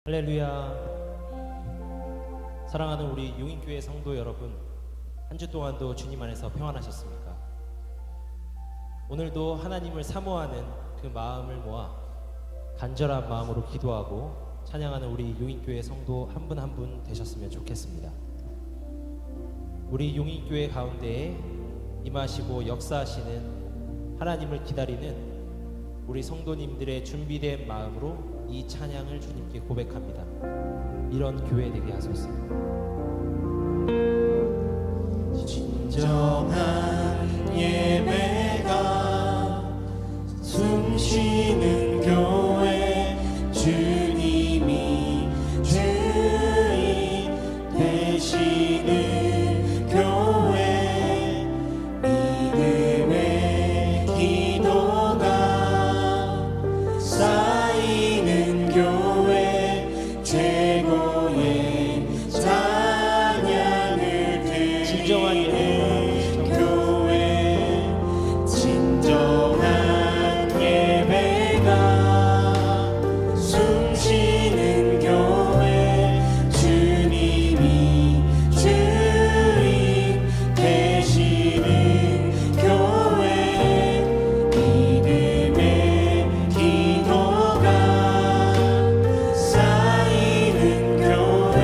할렐루야. 사랑하는 우리 용인교회 성도 여러분, 한 주 동안도 주님 안에서 평안하셨습니까? 오늘도 하나님을 사모하는 그 마음을 모아 간절한 마음으로 기도하고 찬양하는 우리 용인교회 성도 한 분 한 분 되셨으면 좋겠습니다. 우리 용인교회 가운데에 임하시고 역사하시는 하나님을 기다리는 우리 성도님들의 준비된 마음으로 이 찬양을 주님께 고백합니다. 이런 교회 되게 하소서. 진정한 예배가 숨쉬는 교회, 주님이 주인 되시는 교회, 믿음의 기도가 쌓이는 교회, 최고의 찬양을 진정한 드리는 교회, 진정한 예배가 숨쉬는 교회, 주님이 주인 되시는 교회, 믿음의 기도가 쌓이는 교회,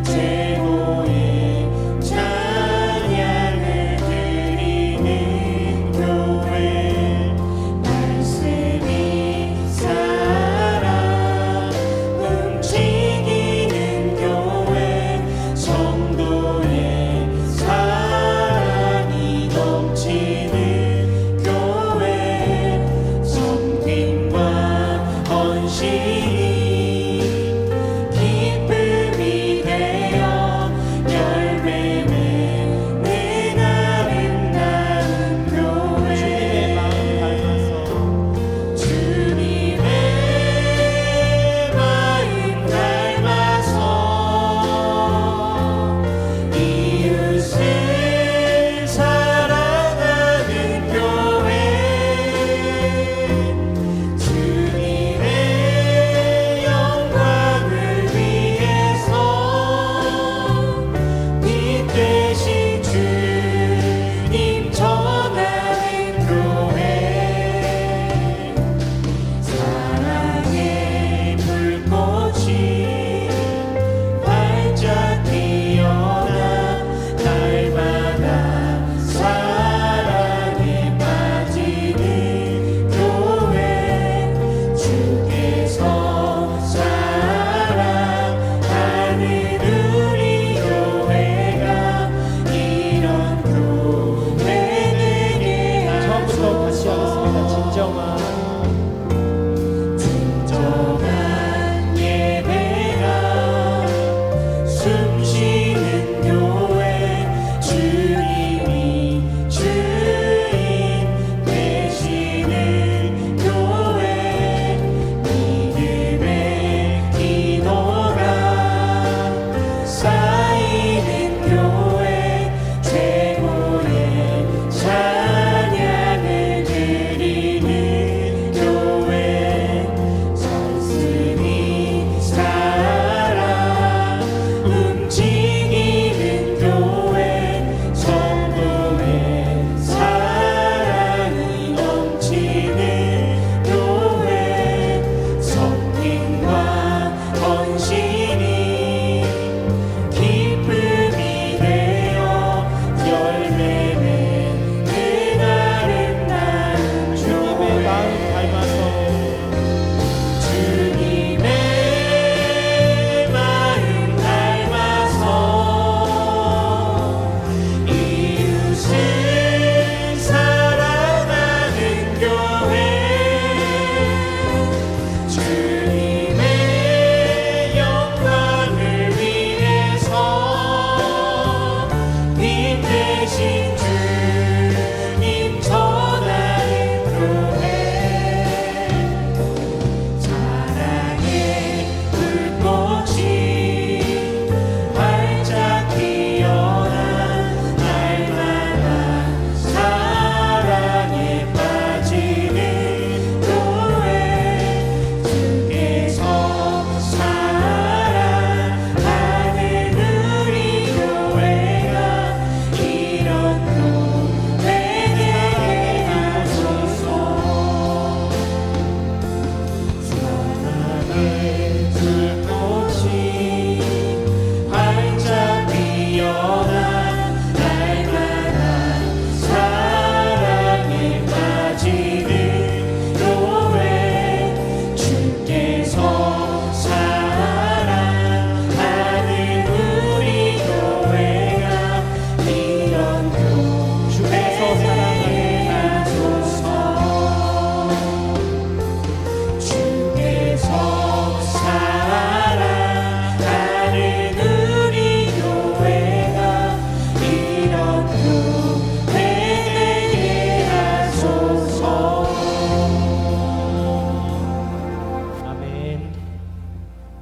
최고의 찬양을 드리는 교회, 말씀이 살아 움직이는 교회, 성도의 사랑이 넘치는 교회, 섬김과 헌신이 기쁨이 되어 열매 맺는 아름다운 교회, 주님의 마음 닮아서 이웃을 사랑하는 교회, 주님의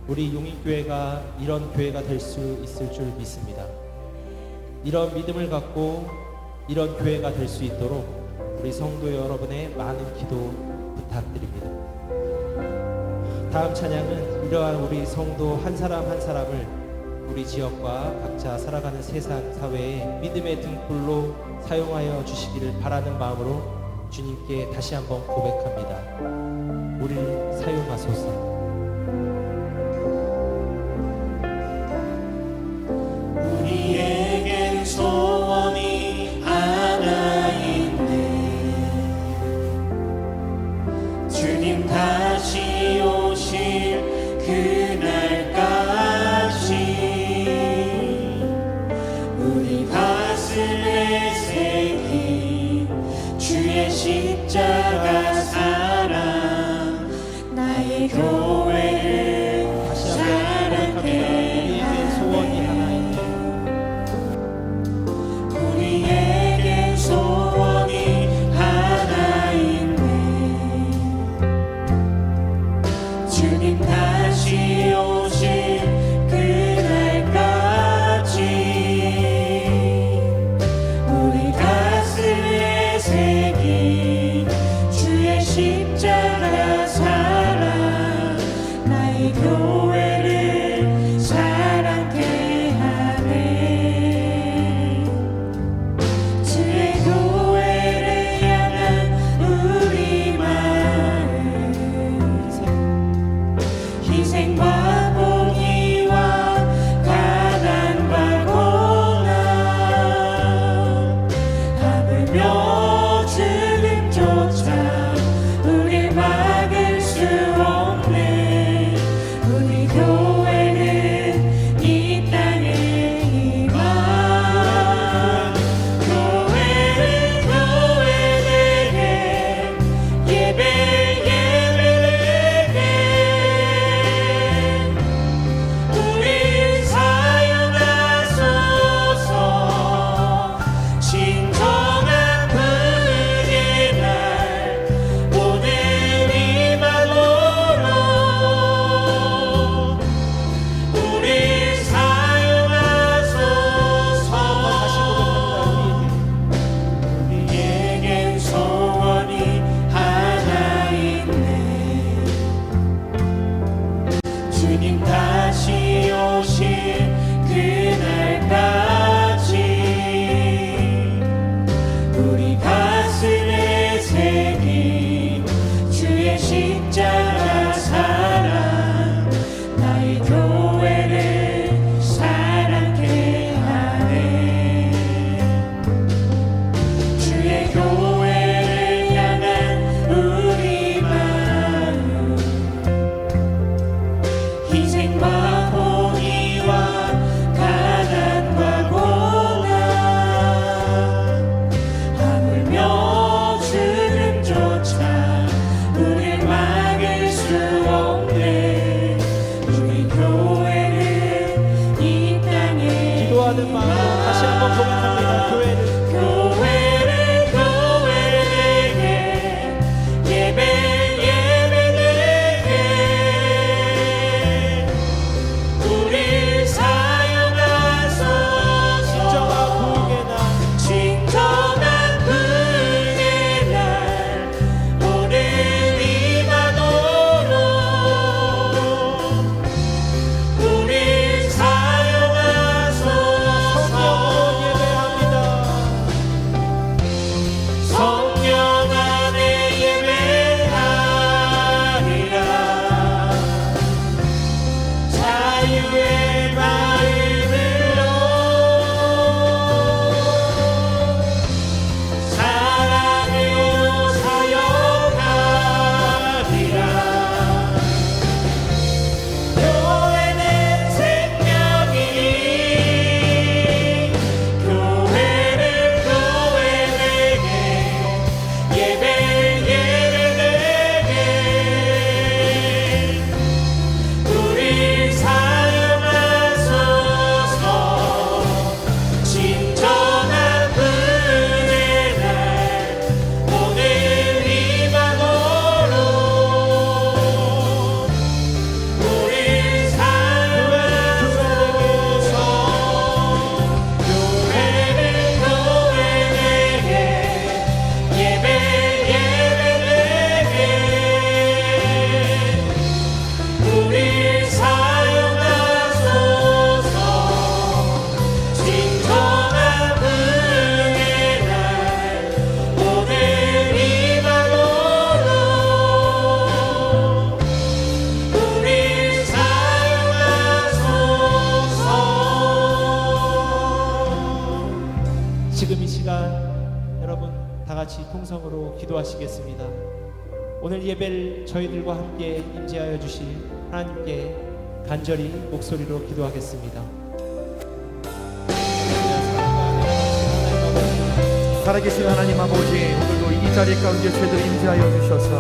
우리 용인교회가 이런 교회가 될 수 있을 줄 믿습니다. 이런 믿음을 갖고 이런 교회가 될 수 있도록 우리 성도 여러분의 많은 기도 부탁드립니다. 다음 찬양은 이러한 우리 성도 한 사람 한 사람을 우리 지역과 각자 살아가는 세상 사회에 믿음의 등불로 사용하여 주시기를 바라는 마음으로 주님께 다시 한번 고백합니다. 우리를 사용하소서. 우리에겐 소원이 하나 있네. 주님 다시 오실 그날까지 우리 가슴에 새긴 주의 십자가 사랑 나의 교회를 다시 한번 고백합니다. 우리에게 소원이 하나 있네. 우리에겐 소원이 하나 있네. 주님 다시 오실 그날까지 우리 가슴에 새긴 주의 십자가 사랑 나의 교회를 사랑케 하네. 주의 교회를 향한 우리 마음 기도하시겠습니다. 오늘 예배를 저희들과 함께 임재하여 주실 하나님께 간절히 목소리로 기도하겠습니다. 살아계신 하나님 아버지, 오늘도 이 자리 가운데 저희들 임재하여 주셔서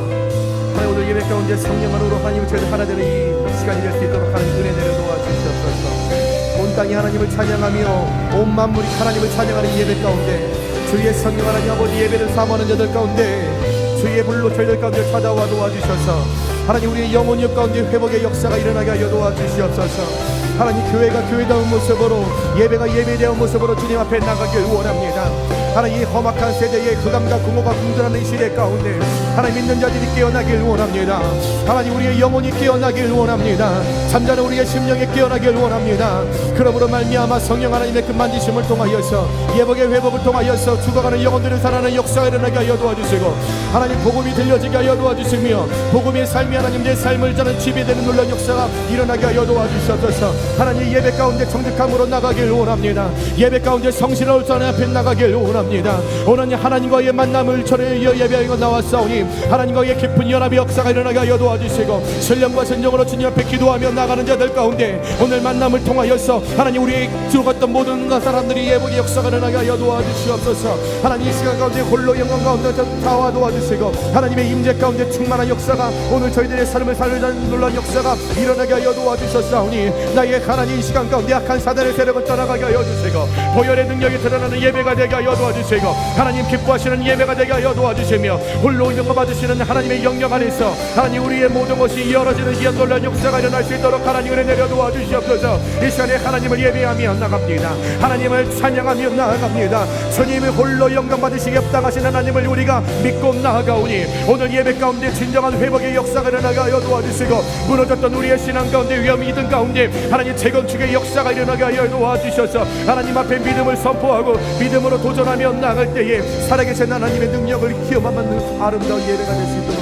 하나님 오늘 예배 가운데 성령으로 하나님 저희들 하나 되는 이 시간이 될 수 있도록 하나님 은혜 내려 도와주시옵소서. 온 땅이 하나님을 찬양하며 온 만물이 하나님을 찬양하는 이 예배 가운데 주의 성령 하나님 아버지 예배를 사모하는 자들 가운데 주의 불로 저희들 가운데 찾아와 도와주셔서 하나님 우리의 영혼 가운데 회복의 역사가 일어나게 하여 도와주시옵소서. 하나님 교회가 교회다운 모습으로 예배가 예배다운 모습으로 주님 앞에 나가길 원합니다. 하나님 이 험악한 세대의 흑암과 공허가 공존하는 시대 가운데 하나님 믿는 자들이 깨어나길 원합니다. 하나님 우리의 영혼이 깨어나길 원합니다. 잠자는 우리의 심령이 깨어나길 원합니다. 그러므로 말미암아 성령 하나님의 그 만지심을 통하여서 예복의 회복을 통하여서 죽어가는 영혼들을 살아나는 역사가 일어나게 하여 도와주시고 하나님 복음이 들려지게 하여 도와주시며 복음의 삶이 하나님 내 삶을 자는 지배되는 놀라운 역사가 일어나게 하여 도와주셔서 하나님 예배 가운데 정직함으로 나가길 원합니다. 예배 가운데 성실한 자는 앞에 나가길 원합니다. 오늘 하나님과의 만남을 저를 예배하여 나왔사오니 하나님과의 깊은 연합의 역사가 일어나게 하여 도와주시고 신령과 진정으로 주님 앞에 기도하며 나가는 자들 가운데 오늘 만남을 통하여서 하나님 우리의 죽었던 모든 사람들이 예복의 역사가 일어나게 하여 도와주시옵소서. 하나님 이 시간 가운데 홀로 영광 가운데 다와 도와주시고 하나님의 임재 가운데 충만한 역사가 오늘 저희들의 삶을 살리는 놀라운 역사가 일어나게 하여 도와주셨사오니 나의 하나님 이 시간 가운데 악한 사단의 세력을 떠나가게 하여 주시고 보혈의 능력이 드러나는 예배가 되게 하여 도와주시고 하나님 기뻐하시는 예배가 되게 하여 도와주시며 홀로 영광 받으시는 하나님의 영역 안에서 하나님 우리의 모든 것이 이어지는 이 놀라운 역사가 일어날 수 있도록 하나님 은혜 내려 도와주시옵소서. 이 시간에 하나님을 예배하며 나갑니다. 하나님을 찬양하며 나아갑니다. 주님의 홀로 영광 받으시기 합당하신 하나님을 우리가 믿고 나아가오니 오늘 예배 가운데 진정한 회복의 역사가 일어나게 하여 도와주시고 무너졌던 우리의 신앙 가운데 위험이 있던 가운데 하나님 재건축의 역사가 일어나게 하여 도와주셔서 하나님 앞에 믿음을 선포하고 믿음으로 도전하며 나갈 때에 살아계신 하나님의 능력을 기억하는 아름다운 예배가 될 수 있도록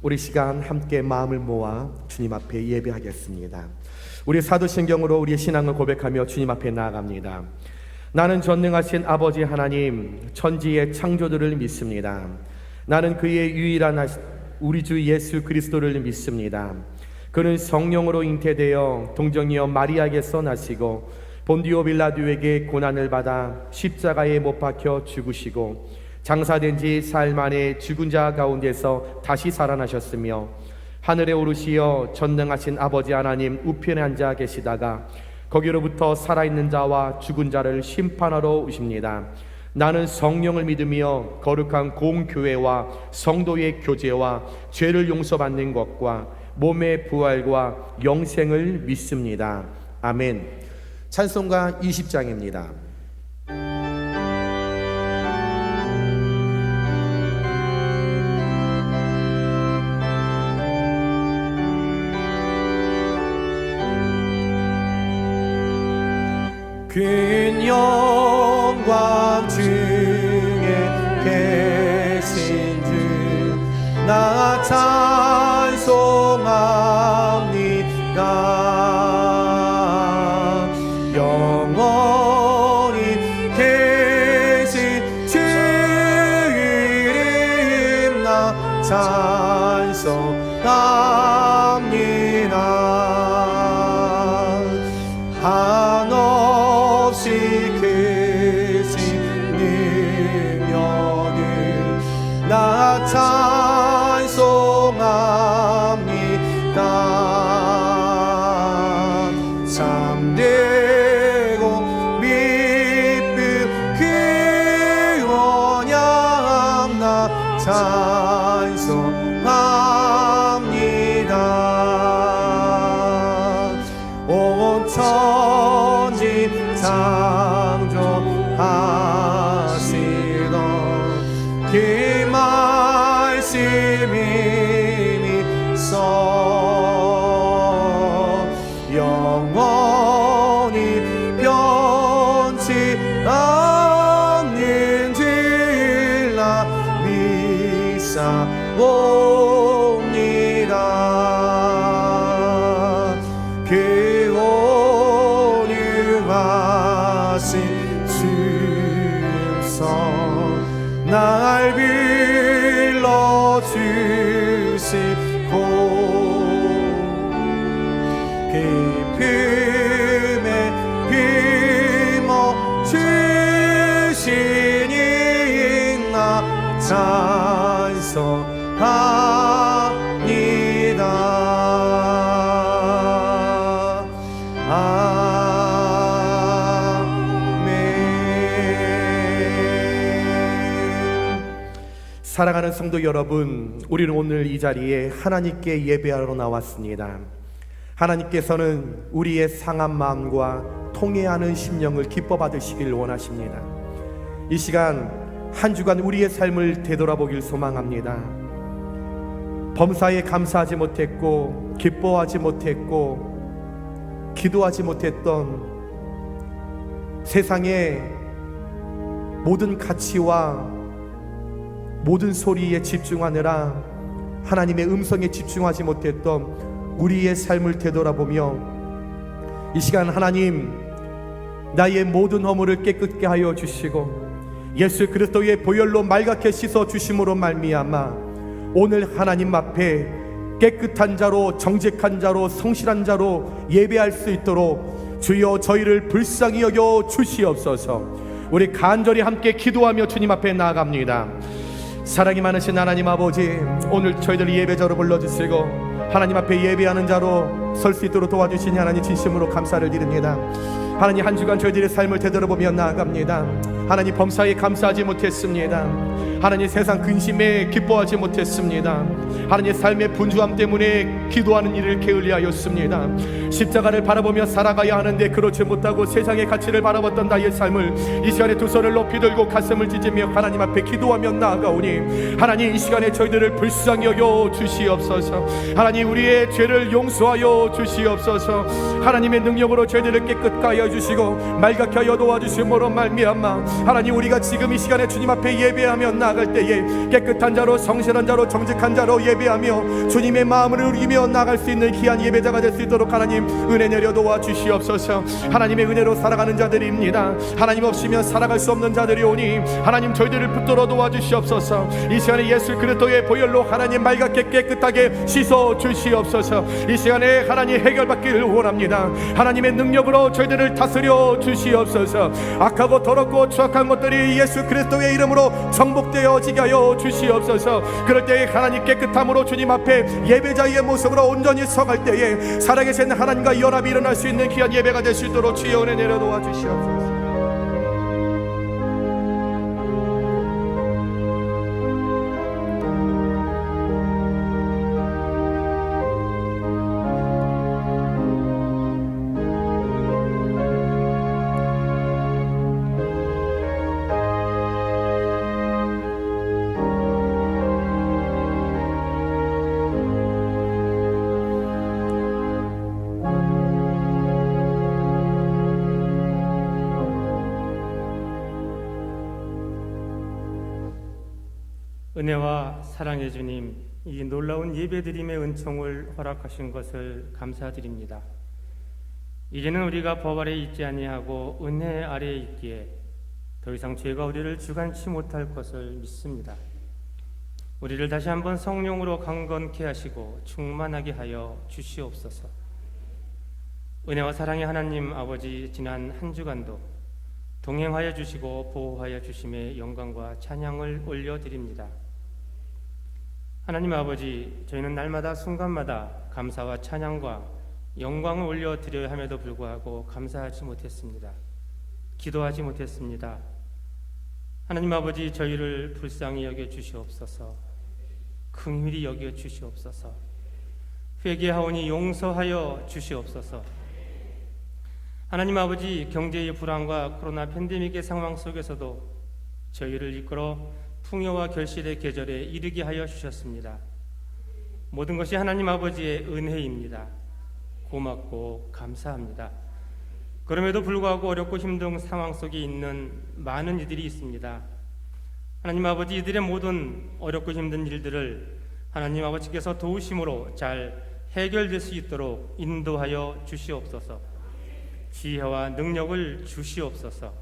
우리 시간 함께 마음을 모아 주님 앞에 예배하겠습니다. 우리 사도신경으로 우리의 신앙을 고백하며 주님 앞에 나아갑니다. 나는 전능하신 아버지 하나님 천지의 창조주를 믿습니다. 나는 그의 유일한 우리 주 예수 그리스도를 믿습니다. 그는 성령으로 잉태되어 동정이여 마리아에게서 나시고 본디오 빌라도에게 고난을 받아 십자가에 못 박혀 죽으시고 장사된 지 사흘 만에 죽은 자 가운데서 다시 살아나셨으며 하늘에 오르시어 전능하신 아버지 하나님 우편에 앉아 계시다가 거기로부터 살아있는 자와 죽은 자를 심판하러 오십니다. 나는 성령을 믿으며 거룩한 공교회와 성도의 교제와 죄를 용서받는 것과 몸의 부활과 영생을 믿습니다. 아멘. 찬송가 20장입니다. 큰 영광 중에 계신 주 나 찬송합니다. 영원히 계신 주 이름 나 찬송합니다. 한없이 크신 능력을 나 찬송합니다. 참되고 미쁘 그 언약 나 찬송합니다. 온 천지 창조하시던 그 말씀이 있어 영원히 변치 않는 줄 나 믿사옵니다. 그 온유하신 주 날 빌러주시고 깊음에 힘어 주시니 나 찬송합니다. 사랑하는 성도 여러분, 우리는 오늘 이 자리에 하나님께 예배하러 나왔습니다. 하나님께서는 우리의 상한 마음과 통회하는 심령을 기뻐 받으시길 원하십니다. 이 시간 한 주간 우리의 삶을 되돌아보길 소망합니다. 범사에 감사하지 못했고 기뻐하지 못했고 기도하지 못했던 세상의 모든 가치와 모든 소리에 집중하느라 하나님의 음성에 집중하지 못했던 우리의 삶을 되돌아보며 이 시간 하나님 나의 모든 허물을 깨끗게 하여 주시고 예수 그리스도의 보혈로 말갛게 씻어 주심으로 말미암아 오늘 하나님 앞에 깨끗한 자로 정직한 자로 성실한 자로 예배할 수 있도록 주여 저희를 불쌍히 여겨 주시옵소서. 우리 간절히 함께 기도하며 주님 앞에 나아갑니다. 사랑이 많으신 하나님 아버지, 오늘 저희들 예배자로 불러주시고 하나님 앞에 예배하는 자로 설 수 있도록 도와주시니 하나님 진심으로 감사를 드립니다. 하나님 한 주간 저희들의 삶을 되돌아보며 나아갑니다. 하나님 범사에 감사하지 못했습니다. 하나님 세상 근심에 기뻐하지 못했습니다. 하나님 삶의 분주함 때문에 기도하는 일을 게을리하였습니다. 십자가를 바라보며 살아가야 하는데 그렇지 못하고 세상의 가치를 바라봤던 나의 삶을 이 시간에 두 손을 높이 들고 가슴을 찢으며 하나님 앞에 기도하며 나아가오니 하나님 이 시간에 저희들을 불쌍히 여겨 주시옵소서. 하나님 우리의 죄를 용서하여 주시옵소서. 하나님의 능력으로 저희들을 깨끗하게 하여 주시고 말갛게 하여 도와주심으로 말미암아 하나님 우리가 지금 이 시간에 주님 앞에 예배하며 나아갈 때에 깨끗한 자로 성실한 자로 정직한 자로 예배하며 주님의 마음을 누리며 나아갈 수 있는 귀한 예배자가 될 수 있도록 하나님 은혜 내려 도와주시옵소서. 하나님의 은혜로 살아가는 자들입니다. 하나님 없이면 살아갈 수 없는 자들이 오니 하나님 저희들을 붙들어 도와주시옵소서. 이 시간에 예수 그리스도의 보혈로 하나님 말갛게 깨끗하게 씻어 주시옵소서. 이 시간에 하나님 해결받기를 원합니다. 하나님의 능력으로 저희들을 다스려 주시옵소서. 악하고 더럽고 추악한 것들이 예수 그리스도의 이름으로 정복되어지게 하여 주시옵소서. 그럴 때에 하나님 깨끗함으로 주님 앞에 예배자의 모습으로 온전히 서갈 때에 살아계신 하나님과 연합이 일어날 수 있는 귀한 예배가 될 수 있도록 주의 은혜 내려 도와주시옵소서. 은혜와 사랑의 주님, 이 놀라운 예배드림의 은총을 허락하신 것을 감사드립니다. 이제는 우리가 법 아래에 있지 아니하고 은혜 아래에 있기에 더 이상 죄가 우리를 주관치 못할 것을 믿습니다. 우리를 다시 한번 성령으로 강건케 하시고 충만하게 하여 주시옵소서. 은혜와 사랑의 하나님 아버지, 지난 한 주간도 동행하여 주시고 보호하여 주심에 영광과 찬양을 올려드립니다. 하나님 아버지, 저희는 날마다 순간마다 감사와 찬양과 영광을 올려드려야 함에도 불구하고 감사하지 못했습니다. 기도하지 못했습니다. 하나님 아버지, 저희를 불쌍히 여겨 주시옵소서. 긍휼히 여겨 주시옵소서. 회개하오니 용서하여 주시옵소서. 하나님 아버지, 경제의 불안과 코로나 팬데믹의 상황 속에서도 저희를 이끌어 풍요와 결실의 계절에 이르게 하여 주셨습니다. 모든 것이 하나님 아버지의 은혜입니다. 고맙고 감사합니다. 그럼에도 불구하고 어렵고 힘든 상황 속에 있는 많은 이들이 있습니다. 하나님 아버지, 이들의 모든 어렵고 힘든 일들을 하나님 아버지께서 도우심으로 잘 해결될 수 있도록 인도하여 주시옵소서. 지혜와 능력을 주시옵소서.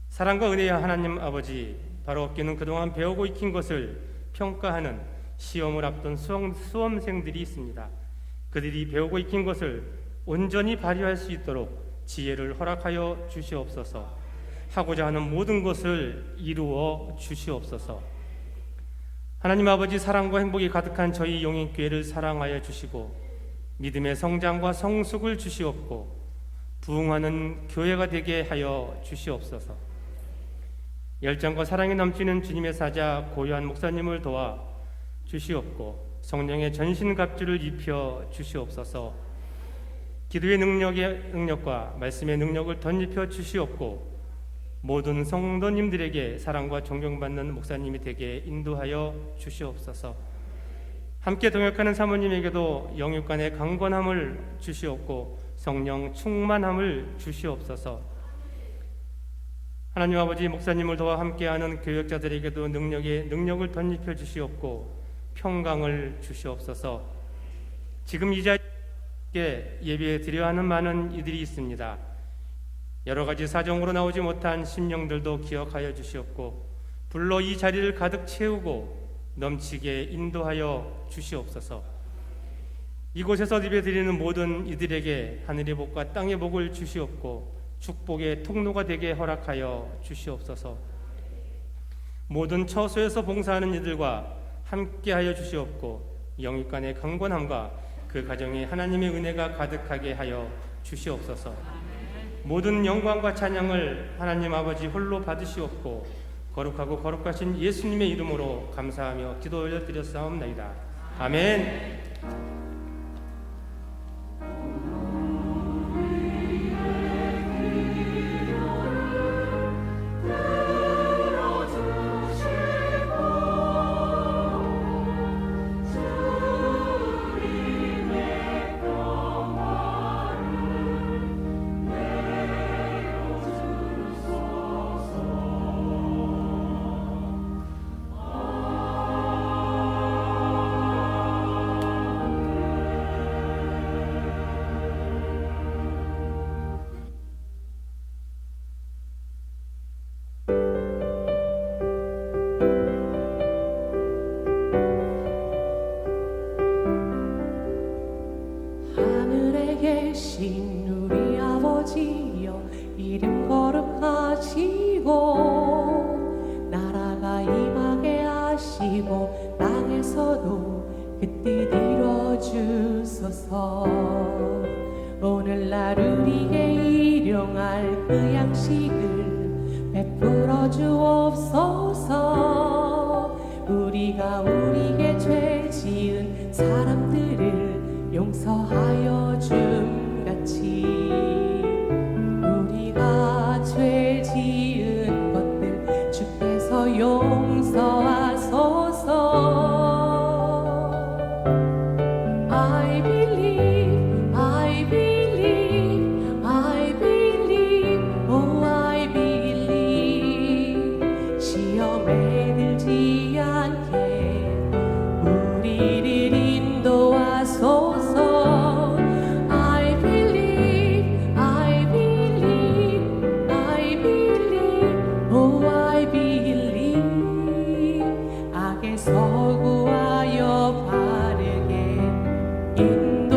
사랑과 은혜의 하나님 아버지, 바로 그는 그동안 배우고 익힌 것을 평가하는 시험을 앞둔 수험생들이 있습니다. 그들이 배우고 익힌 것을 온전히 발휘할 수 있도록 지혜를 허락하여 주시옵소서. 하고자 하는 모든 것을 이루어 주시옵소서. 하나님 아버지, 사랑과 행복이 가득한 저희 용인교회를 사랑하여 주시고 믿음의 성장과 성숙을 주시옵고 부흥하는 교회가 되게 하여 주시옵소서. 열정과 사랑이 넘치는 주님의 사자 고요한 목사님을 도와 주시옵고 성령의 전신갑주를 입혀 주시옵소서. 기도의 능력과 말씀의 능력을 덧입혀 주시옵고 모든 성도님들에게 사랑과 존경받는 목사님이 되게 인도하여 주시옵소서. 함께 동역하는 사모님에게도 영육간의 강건함을 주시옵고 성령 충만함을 주시옵소서. 하나님 아버지, 목사님을 도와 함께하는 교역자들에게도 능력을 덧입혀 주시옵고 평강을 주시옵소서. 지금 이 자리에 예배 드려야 하는 많은 이들이 있습니다. 여러 가지 사정으로 나오지 못한 심령들도 기억하여 주시옵고 불러 이 자리를 가득 채우고 넘치게 인도하여 주시옵소서. 이곳에서 예배드리는 모든 이들에게 하늘의 복과 땅의 복을 주시옵고 축복의 통로가 되게 허락하여 주시옵소서. 모든 처소에서 봉사하는 이들과 함께하여 주시옵고 영육간의 강건함과 그 가정에 하나님의 은혜가 가득하게 하여 주시옵소서. 모든 영광과 찬양을 하나님 아버지 홀로 받으시옵고 거룩하고 거룩하신 예수님의 이름으로 감사하며 기도 올려드렸사옵나이다. 아멘. 계신 우리 아버지여, 이름 거룩하시고 나라가 임하게 하시고 땅에서도 그 뜻 이뤄주소서. 오늘날 우리에게 일용할 그 양식을 베풀어 주옵소서. 우리가 우리에게 죄 지은 사람들을 용서하여 줌같이 우리가 죄 지은 것들 주께서 용서하소서. I believe, I believe, I believe, oh I believe. 시험에 들지 않게 우리를 인도하소서. 서구하여 바르게 인도하소서.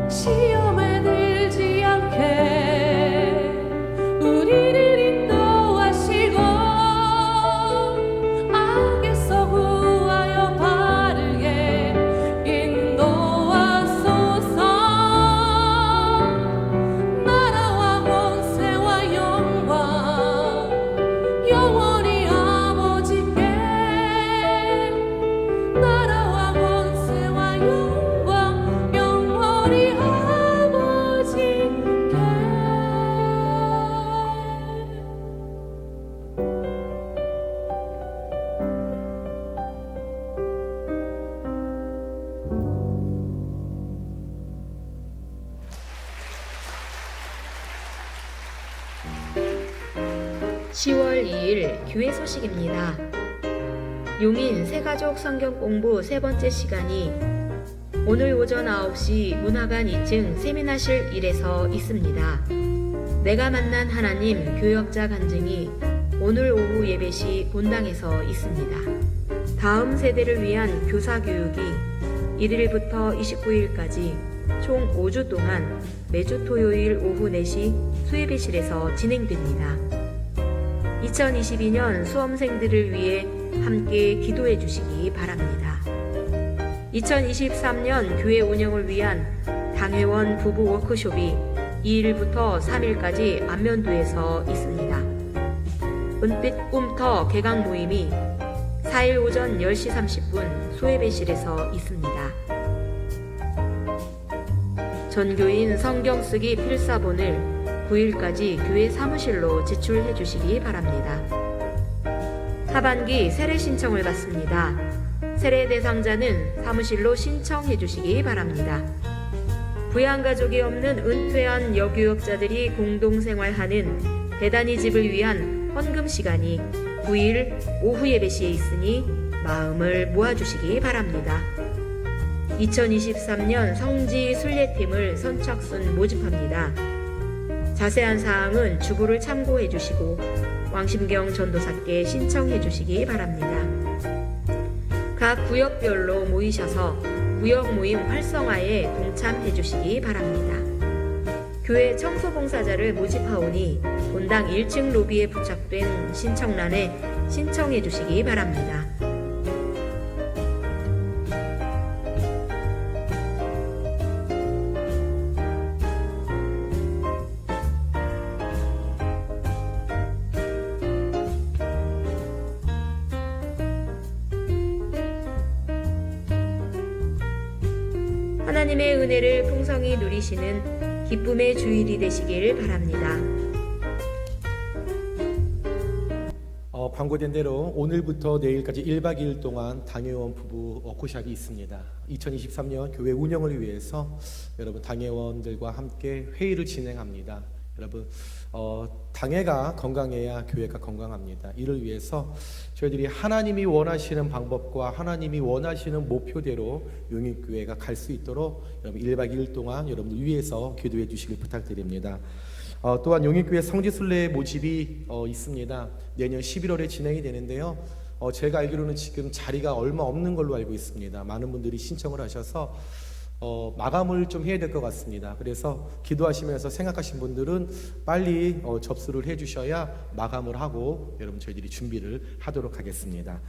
시험에 들지 않게 우리를 인도하시고 악에서 구하여 바르게 인도하소서. 나라와 권세와 영원히 아버지께, 나라와 권세와 영광 영원히 아버지께. (10월 2일) 교회 소식입니다. 용인 새가족 성경 공부 세 번째 시간이 오늘 오전 9시 문화관 2층 세미나실 1에서 있습니다. 내가 만난 하나님 교역자 간증이 오늘 오후 예배 시 본당에서 있습니다. 다음 세대를 위한 교사 교육이 1일부터 29일까지 총 5주 동안 매주 토요일 오후 4시 수예배실에서 진행됩니다. 2022년 수험생들을 위해 함께 기도해 주시기 바랍니다. 2023년 교회 운영을 위한 당회원 부부 워크숍이 2일부터 3일까지 안면도에서 있습니다. 은빛 꿈터 개강 모임이 4일 오전 10시 30분 수예배실에서 있습니다. 전교인 성경 쓰기 필사본을 9일까지 교회 사무실로 제출해 주시기 바랍니다. 하반기 세례 신청을 받습니다. 세례 대상자는 사무실로 신청해 주시기 바랍니다. 부양가족이 없는 은퇴한 여교역자들이 공동생활하는 배단위 집을 위한 헌금 시간이 9일 오후 예배 시에 있으니 마음을 모아주시기 바랍니다. 2023년 성지 순례팀을 선착순 모집합니다. 자세한 사항은 주부를 참고해 주시고 왕심경 전도사께 신청해 주시기 바랍니다. 각 구역별로 모이셔서 구역 모임 활성화에 동참해 주시기 바랍니다. 교회 청소봉사자를 모집하오니 본당 1층 로비에 부착된 신청란에 신청해 주시기 바랍니다. 하나님의 은혜를 풍성히 누리시는 기쁨의 주일이 되시길 바랍니다. 광고된 대로 오늘부터 내일까지 1박 2일 동안 당회원 부부 워크숍이 있습니다. 2023년 교회 운영을 위해서 여러분 당회원들과 함께 회의를 진행합니다. 여러분 당회가 건강해야 교회가 건강합니다. 이를 위해서 저희들이 하나님이 원하시는 방법과 하나님이 원하시는 목표대로 용인교회가 갈 수 있도록 여러분 1박 2일 동안 여러분들 위해서 기도해 주시길 부탁드립니다. 또한 용인교회 성지순례 모집이 있습니다. 내년 11월에 진행이 되는데요. 제가 알기로는 지금 자리가 얼마 없는 걸로 알고 있습니다. 많은 분들이 신청을 하셔서 마감을 좀 해야 될 것 같습니다. 그래서 기도하시면서 생각하신 분들은 빨리 접수를 해주셔야 마감을 하고 여러분 저희들이 준비를 하도록 하겠습니다.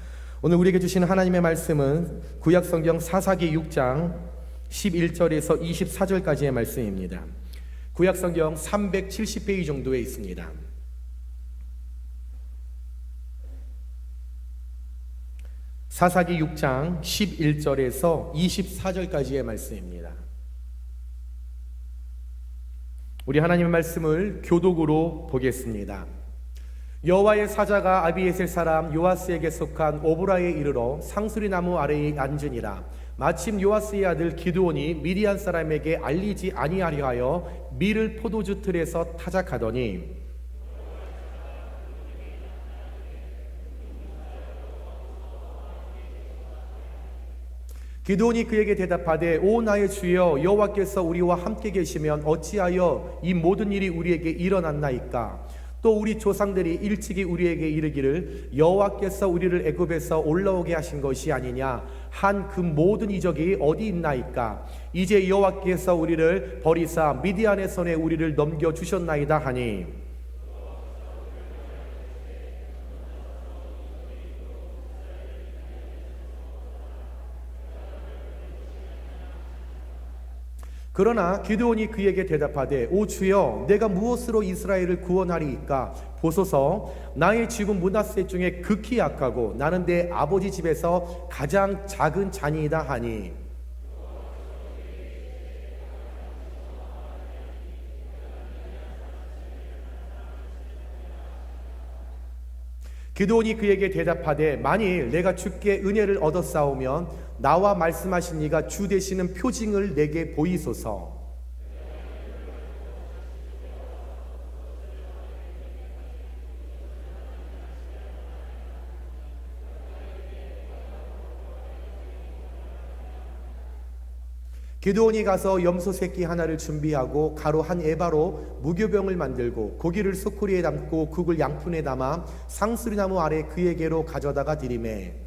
오늘 우리에게 주시는 하나님의 말씀은 구약성경 사사기 6장 11절에서 24절까지의 말씀입니다. 구약성경 370페이지 정도에 있습니다. 사사기 6장 11절에서 24절까지의 말씀입니다. 우리 하나님의 말씀을 교독으로 보겠습니다. 여호와의 사자가 아비에셀 사람 요아스에게 속한 오브라에 이르러 상수리 나무 아래에 앉으니라. 마침 요아스의 아들 기드온이 미디안 사람에게 알리지 아니하려 하여 밀을 포도주 틀에서 타작하더니 기드온이 그에게 대답하되 오 나의 주여 여호와께서 우리와 함께 계시면 어찌하여 이 모든 일이 우리에게 일어났나이까. 또 우리 조상들이 일찍이 우리에게 이르기를 여호와께서 우리를 애굽에서 올라오게 하신 것이 아니냐 한 그 모든 이적이 어디 있나이까. 이제 여호와께서 우리를 버리사 미디안의 손에 우리를 넘겨 주셨나이다 하니 그러나 기드온이 그에게 대답하되 오 주여 내가 무엇으로 이스라엘을 구원하리이까. 보소서 나의 집은 므낫세 중에 극히 약하고 나는 내 아버지 집에서 가장 작은 자니이다 하니 기드온이 그에게 대답하되 만일 내가 주께 은혜를 얻었사오면 나와 말씀하신 이가 주 되시는 표징을 내게 보이소서. 기드온이 가서 염소 새끼 하나를 준비하고 가루 한 에바로 무교병을 만들고 고기를 수쿠리에 담고 국을 양푼에 담아 상수리나무 아래 그에게로 가져다가 드리매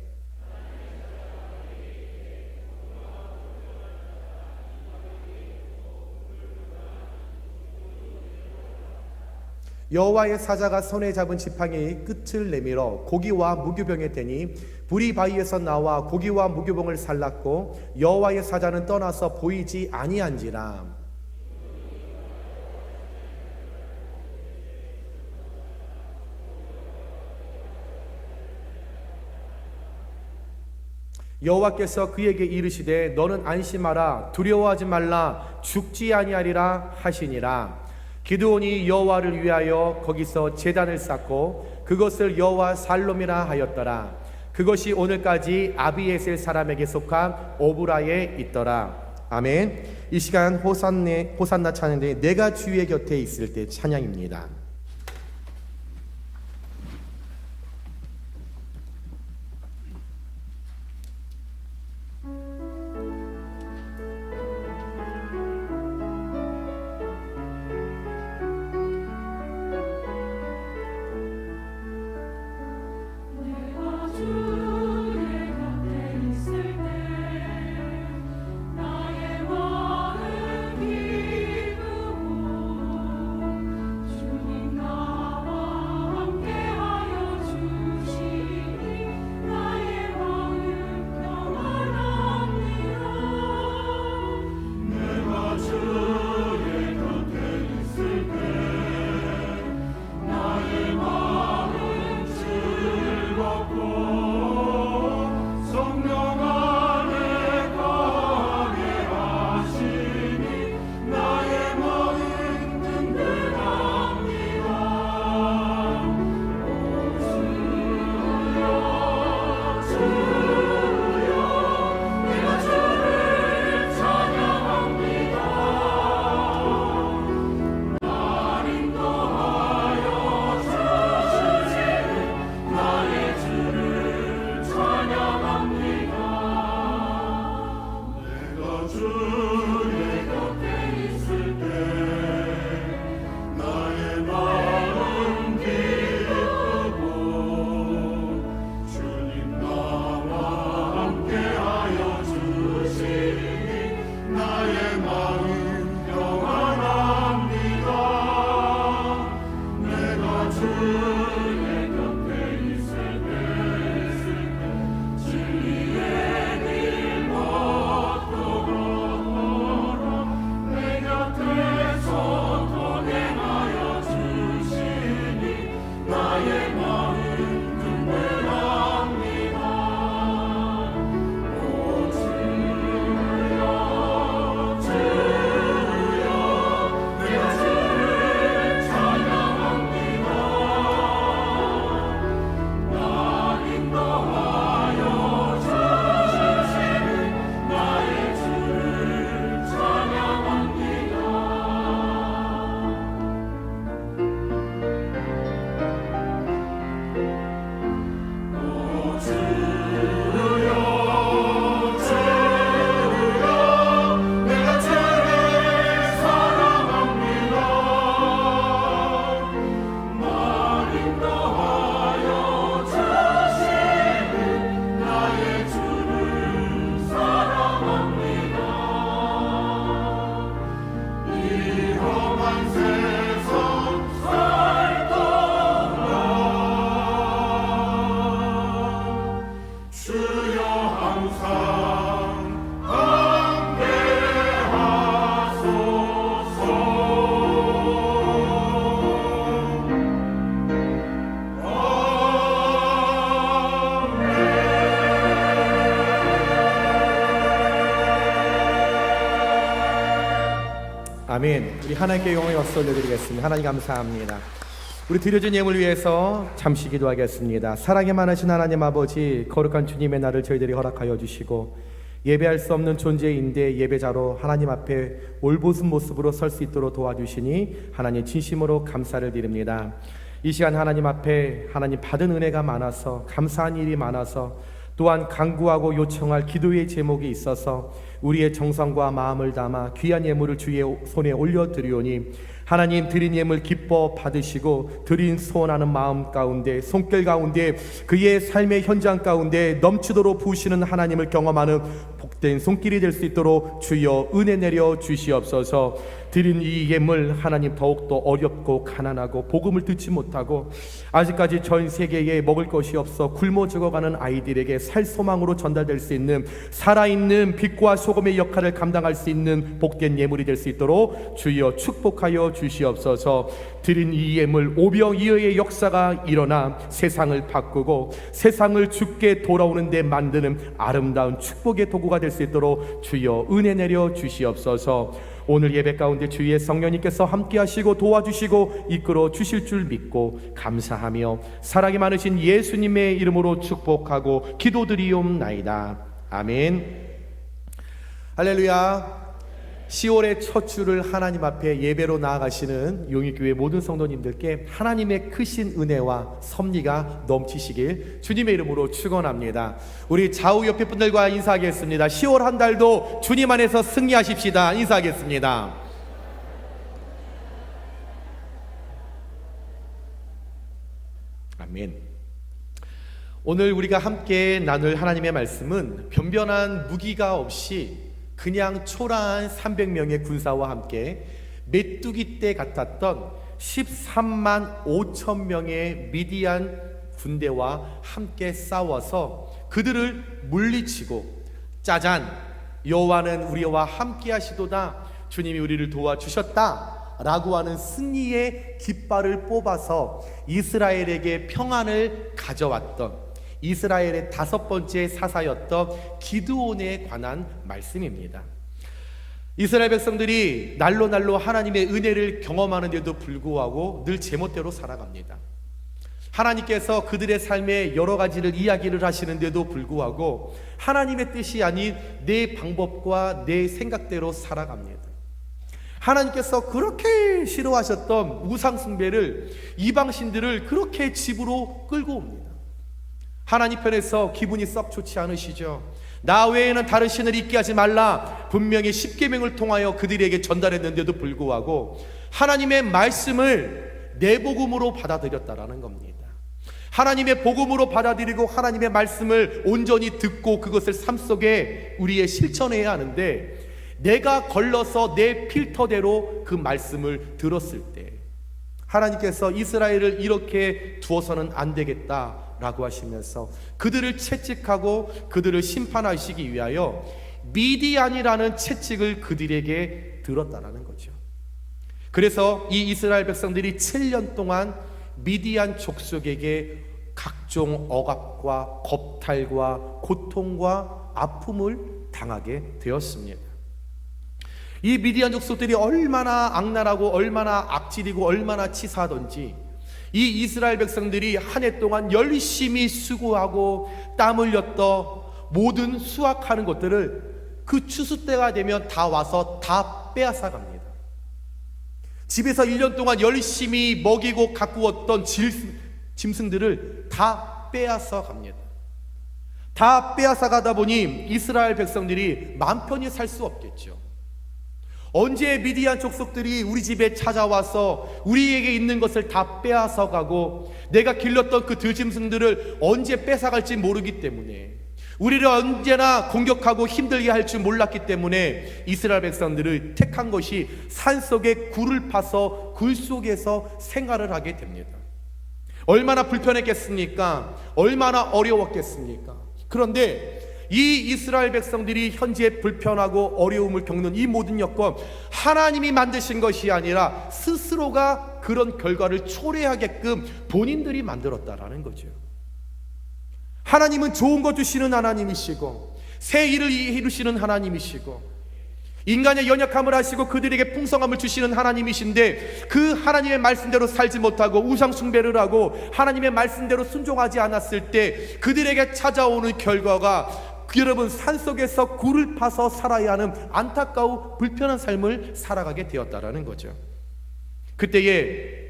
여호와의 사자가 손에 잡은 지팡이 끝을 내밀어 고기와 무교병에 대니 불이 바위에서 나와 고기와 무교병을 살랐고 여호와의 사자는 떠나서 보이지 아니한지라. 여호와께서 그에게 이르시되 너는 안심하라 두려워하지 말라 죽지 아니하리라 하시니라. 기드온이 여호와를 위하여 거기서 제단을 쌓고 그것을 여호와 살롬이라 하였더라. 그것이 오늘까지 아비에셀 사람에게 속한 오브라에 있더라. 아멘. 이 시간 호산나 찬양대 내가 주의 곁에 있을 때 찬양입니다. 아멘. 우리 하나님께 영광의 박수 올려드리겠습니다. 하나님 감사합니다. 우리 드려진 예물 위해서 잠시 기도하겠습니다. 사랑이 많으신 하나님 아버지, 거룩한 주님의 날을 저희들이 허락하여 주시고 예배할 수 없는 존재인데 예배자로 하나님 앞에 올곧은 모습으로 설 수 있도록 도와주시니 하나님 진심으로 감사를 드립니다. 이 시간 하나님 앞에 하나님 받은 은혜가 많아서 감사한 일이 많아서 또한 간구하고 요청할 기도의 제목이 있어서 우리의 정성과 마음을 담아 귀한 예물을 주의 손에 올려드리오니 하나님 드린 예물 기뻐 받으시고 드린 소원하는 마음 가운데 손길 가운데 그의 삶의 현장 가운데 넘치도록 부으시는 하나님을 경험하는 복된 손길이 될 수 있도록 주여 은혜 내려 주시옵소서. 드린 이 예물 하나님 더욱더 어렵고 가난하고 복음을 듣지 못하고 아직까지 전 세계에 먹을 것이 없어 굶어 죽어가는 아이들에게 살 소망으로 전달될 수 있는 살아있는 빛과 소금의 역할을 감당할 수 있는 복된 예물이 될 수 있도록 주여 축복하여 주시옵소서. 드린 이 예물 오병이어의 역사가 일어나 세상을 바꾸고 세상을 주께 돌아오는 데 만드는 아름다운 축복의 도구가 될 수 있도록 주여 은혜 내려 주시옵소서. 오늘 예배 가운데 주의 성령님께서 함께 하시고 도와주시고 이끌어 주실 줄 믿고 감사하며 사랑이 많으신 예수님의 이름으로 축복하고 기도드리옵나이다. 아멘. 할렐루야. 10월의 첫 주를 하나님 앞에 예배로 나아가시는 용익교회 모든 성도님들께 하나님의 크신 은혜와 섭리가 넘치시길 주님의 이름으로 축원합니다. 우리 좌우 옆에 분들과 인사하겠습니다. 10월 한 달도 주님 안에서 승리하십시다. 인사하겠습니다. 아멘. 오늘 우리가 함께 나눌 하나님의 말씀은 변변한 무기가 없이 그냥 초라한 300명의 군사와 함께 메뚜기 때 같았던 13만 5천 명의 미디안 군대와 함께 싸워서 그들을 물리치고 짜잔 여호와는 우리와 함께 하시도다 주님이 우리를 도와주셨다 라고 하는 승리의 깃발을 뽑아서 이스라엘에게 평안을 가져왔던 이스라엘의 5번째 사사였던 기드온에 관한 말씀입니다. 이스라엘 백성들이 날로 하나님의 은혜를 경험하는데도 불구하고 늘 제멋대로 살아갑니다. 하나님께서 그들의 삶에 여러 가지를 이야기를 하시는데도 불구하고 하나님의 뜻이 아닌 내 방법과 내 생각대로 살아갑니다. 하나님께서 그렇게 싫어하셨던 우상숭배를 이방신들을 그렇게 집으로 끌고 옵니다. 하나님 편에서 기분이 썩 좋지 않으시죠? 나 외에는 다른 신을 있게 하지 말라 분명히 십계명을 통하여 그들에게 전달했는데도 불구하고 하나님의 말씀을 내 복음으로 받아들였다라는 겁니다. 하나님의 복음으로 받아들이고 하나님의 말씀을 온전히 듣고 그것을 삶 속에 우리의 실천해야 하는데 내가 걸러서 내 필터대로 그 말씀을 들었을 때 하나님께서 이스라엘을 이렇게 두어서는 안 되겠다 라고 하시면서 그들을 채찍하고 그들을 심판하시기 위하여 미디안이라는 채찍을 그들에게 들었다라는 거죠. 그래서 이 이스라엘 백성들이 7년 동안 미디안 족속에게 각종 억압과 겁탈과 고통과 아픔을 당하게 되었습니다. 이 미디안 족속들이 얼마나 악랄하고 얼마나 악질이고 얼마나 치사하던지 이 이스라엘 백성들이 한 해 동안 열심히 수고하고 땀 흘렸던 모든 수확하는 것들을 그 추수 때가 되면 다 와서 다 빼앗아 갑니다. 집에서 1년 동안 열심히 먹이고 가꾸었던 짐승들을 다 빼앗아 갑니다. 다 빼앗아 가다 보니 이스라엘 백성들이 마음 편히 살 수 없겠죠. 언제 미디안 족속들이 우리 집에 찾아와서 우리에게 있는 것을 다 빼앗아 가고 내가 길렀던 그 들짐승들을 언제 뺏어갈지 모르기 때문에 우리를 언제나 공격하고 힘들게 할 줄 몰랐기 때문에 이스라엘 백성들을 택한 것이 산속에 굴을 파서 굴 속에서 생활을 하게 됩니다. 얼마나 불편했겠습니까? 얼마나 어려웠겠습니까? 그런데 이 이스라엘 백성들이 현재 불편하고 어려움을 겪는 이 모든 여건 하나님이 만드신 것이 아니라 스스로가 그런 결과를 초래하게끔 본인들이 만들었다라는 거죠. 하나님은 좋은 것 주시는 하나님이시고 새 일을 이루시는 하나님이시고 인간의 연약함을 하시고 그들에게 풍성함을 주시는 하나님이신데 그 하나님의 말씀대로 살지 못하고 우상 숭배를 하고 하나님의 말씀대로 순종하지 않았을 때 그들에게 찾아오는 결과가 여러분 산속에서 굴을 파서 살아야 하는 안타까운 불편한 삶을 살아가게 되었다라는 거죠. 그때에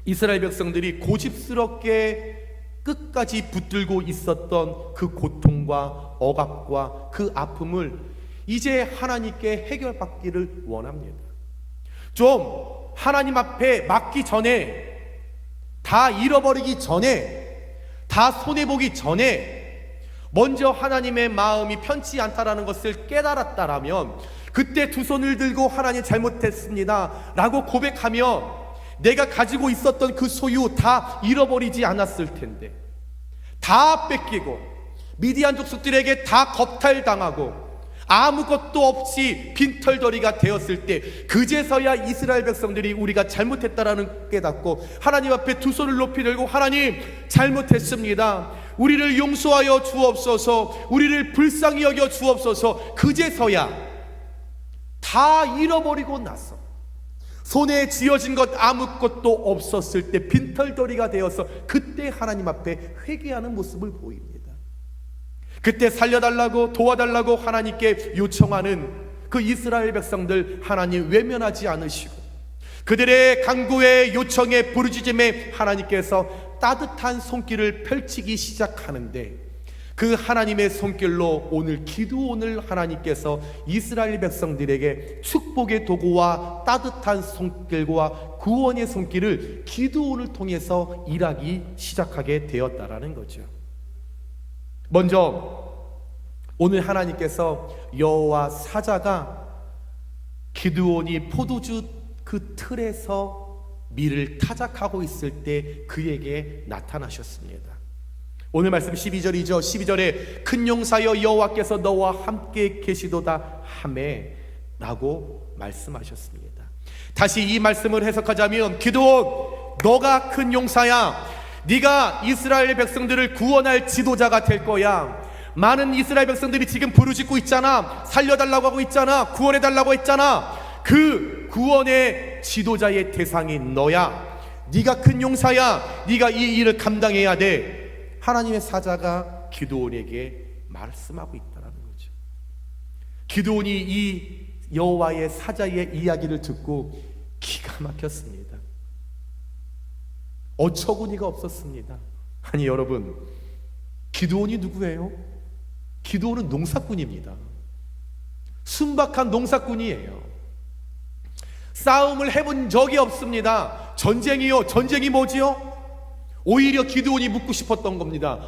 이스라엘 백성들이 고집스럽게 끝까지 붙들고 있었던 그 고통과 억압과 그 아픔을 이제 하나님께 해결받기를 원합니다. 좀 하나님 앞에 맡기 전에, 다 잃어버리기 전에, 다 손해보기 전에 먼저 하나님의 마음이 편치 않다라는 것을 깨달았다라면, 그때 두 손을 들고 하나님 잘못했습니다 라고 고백하면 내가 가지고 있었던 그 소유 다 잃어버리지 않았을 텐데, 다 뺏기고 미디안 족속들에게 다 겁탈당하고 아무것도 없이 빈털터리가 되었을 때, 그제서야 이스라엘 백성들이 우리가 잘못했다라는 깨닫고 하나님 앞에 두 손을 높이 들고 하나님 잘못했습니다, 우리를 용서하여 주옵소서, 우리를 불쌍히 여겨 주옵소서, 그제서야 다 잃어버리고 나서 손에 쥐어진 것 아무것도 없었을 때 빈털터리가 되어서 그때 하나님 앞에 회개하는 모습을 보입니다. 그때 살려달라고 도와달라고 하나님께 요청하는 그 이스라엘 백성들 하나님 외면하지 않으시고, 그들의 간구에 요청에 부르짖음에 하나님께서 따뜻한 손길을 펼치기 시작하는데, 그 하나님의 손길로 오늘 기드온을 하나님께서 이스라엘 백성들에게 축복의 도구와 따뜻한 손길과 구원의 손길을 기드온을 통해서 일하기 시작하게 되었다라는 거죠. 먼저 오늘 하나님께서 여호와 사자가 기드온이 포도주 그 틀에서 밀을 타작하고 있을 때 그에게 나타나셨습니다. 오늘 말씀 12절이죠. 12절에 큰 용사여 여호와께서 너와 함께 계시도다 하매 라고 말씀하셨습니다. 다시 이 말씀을 해석하자면, 기드온 너가 큰 용사야, 네가 이스라엘 백성들을 구원할 지도자가 될 거야. 많은 이스라엘 백성들이 지금 부르짖고 있잖아, 살려달라고 하고 있잖아, 구원해달라고 했잖아. 그 구원의 지도자의 대상이 너야. 네가 큰 용사야, 네가 이 일을 감당해야 돼. 하나님의 사자가 기드온에게 말씀하고 있다는 거죠. 기드온이 이 여호와의 사자의 이야기를 듣고 기가 막혔습니다. 어처구니가 없었습니다. 아니 여러분, 기드온이 누구예요? 기드온은 농사꾼입니다. 순박한 농사꾼이에요. 싸움을 해본 적이 없습니다. 전쟁이요, 전쟁이 뭐지요? 오히려 기드온이 묻고 싶었던 겁니다.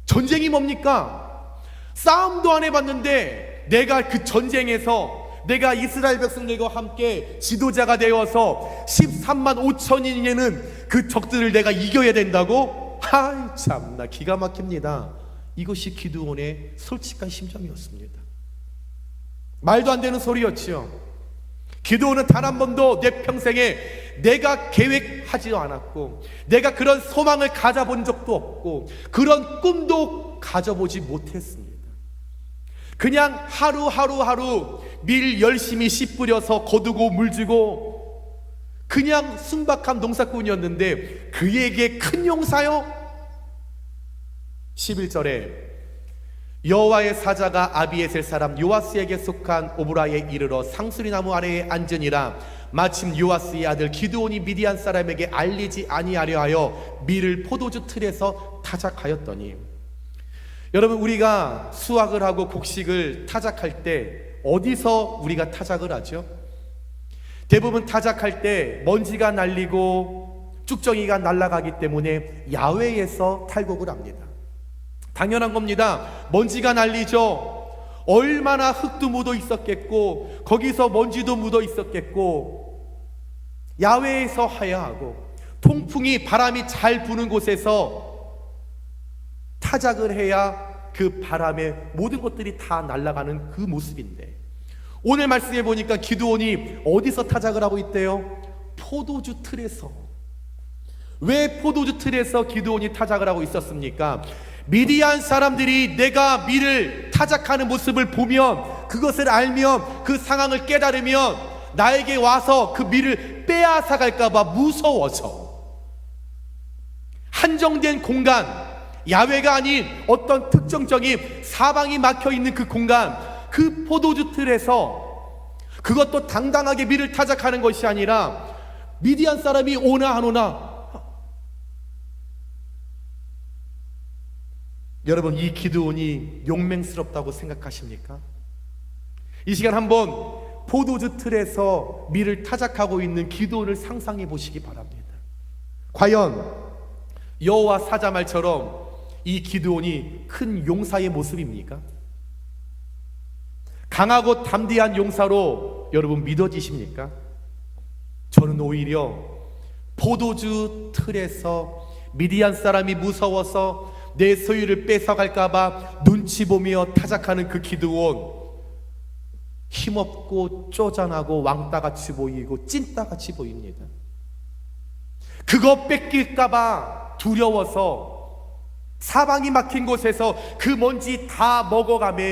전쟁이 뭡니까? 싸움도 안 해봤는데 내가 그 전쟁에서 내가 이스라엘 백성들과 함께 지도자가 되어서 13만 5천인에는 그 적들을 내가 이겨야 된다고? 아이 참나, 기가 막힙니다. 이것이 기드온의 솔직한 심정이었습니다. 말도 안 되는 소리였지요. 기드온은 단 한 번도 내 평생에 내가 계획하지도 않았고, 내가 그런 소망을 가져본 적도 없고, 그런 꿈도 가져보지 못했습니다. 그냥 하루하루 밀 열심히 씨 뿌려서 거두고 물주고 그냥 순박한 농사꾼이었는데 그에게 큰 용사요? 11절에 여호와의 사자가 아비에셀 사람 요아스에게 속한 오브라에 이르러 상수리나무 아래에 앉으니라. 마침 요아스의 아들 기드온이 미디안 사람에게 알리지 아니하려 하여 밀을 포도주 틀에서 타작하였더니. 여러분, 우리가 수확을 하고 곡식을 타작할 때 어디서 우리가 타작을 하죠? 대부분 타작할 때 먼지가 날리고 쭉정이가 날아가기 때문에 야외에서 탈곡을 합니다. 당연한 겁니다. 먼지가 날리죠. 얼마나 흙도 묻어 있었겠고 거기서 먼지도 묻어 있었겠고 야외에서 해야 하고, 통풍이 바람이 잘 부는 곳에서 타작을 해야 그 바람에 모든 것들이 다 날아가는 그 모습인데, 오늘 말씀해 보니까 기드온이 어디서 타작을 하고 있대요? 포도주 틀에서. 왜 포도주 틀에서 기드온이 타작을 하고 있었습니까? 미디안 사람들이 내가 밀을 타작하는 모습을 보면, 그것을 알면, 그 상황을 깨달으면 나에게 와서 그 밀을 빼앗아 갈까봐 무서워서 한정된 공간, 야외가 아닌 어떤 특정적인 사방이 막혀있는 그 공간, 그 포도주 틀에서, 그것도 당당하게 밀을 타작하는 것이 아니라 미디안 사람이 오나 안 오나 여러분, 이 기드온이 용맹스럽다고 생각하십니까? 이 시간 한번 포도주 틀에서 밀을 타작하고 있는 기드온을 상상해 보시기 바랍니다. 과연 여호와 사자말처럼 이 기드온이 큰 용사의 모습입니까? 강하고 담대한 용사로 여러분 믿어지십니까? 저는 오히려 포도주 틀에서 미디안 사람이 무서워서 내 소유를 뺏어갈까봐 눈치 보며 타작하는 그 기드온, 힘없고 쪼잔하고 왕따같이 보이고 찐따같이 보입니다. 그거 뺏길까봐 두려워서 사방이 막힌 곳에서 그 먼지 다 먹어가며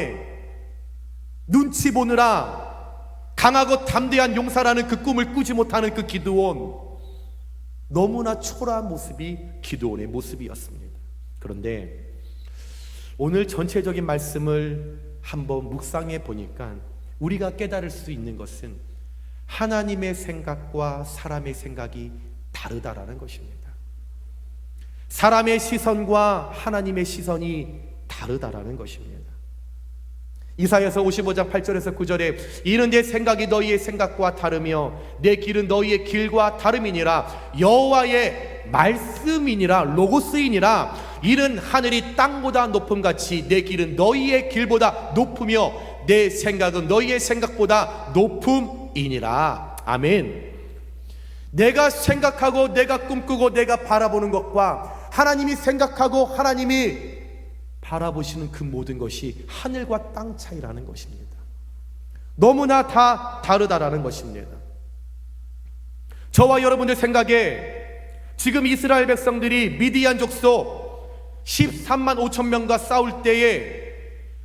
눈치 보느라 강하고 담대한 용사라는 그 꿈을 꾸지 못하는 그 기드온, 너무나 초라한 모습이 기드온의 모습이었습니다. 그런데 오늘 전체적인 말씀을 한번 묵상해 보니까 우리가 깨달을 수 있는 것은 하나님의 생각과 사람의 생각이 다르다라는 것입니다. 사람의 시선과 하나님의 시선이 다르다라는 것입니다. 이사야서 55장 8절에서 9절에 이는 내 생각이 너희의 생각과 다르며 내 길은 너희의 길과 다름이니라. 여호와의 말씀이니라, 로고스이니라. 이는 하늘이 땅보다 높음같이 내 길은 너희의 길보다 높으며 내 생각은 너희의 생각보다 높음이니라. 아멘. 내가 생각하고 내가 꿈꾸고 내가 바라보는 것과 하나님이 생각하고 하나님이 바라보시는 그 모든 것이 하늘과 땅 차이라는 것입니다. 너무나 다 다르다라는 것입니다. 저와 여러분들 생각에 지금 이스라엘 백성들이 미디안 족속 13만 5천 명과 싸울 때에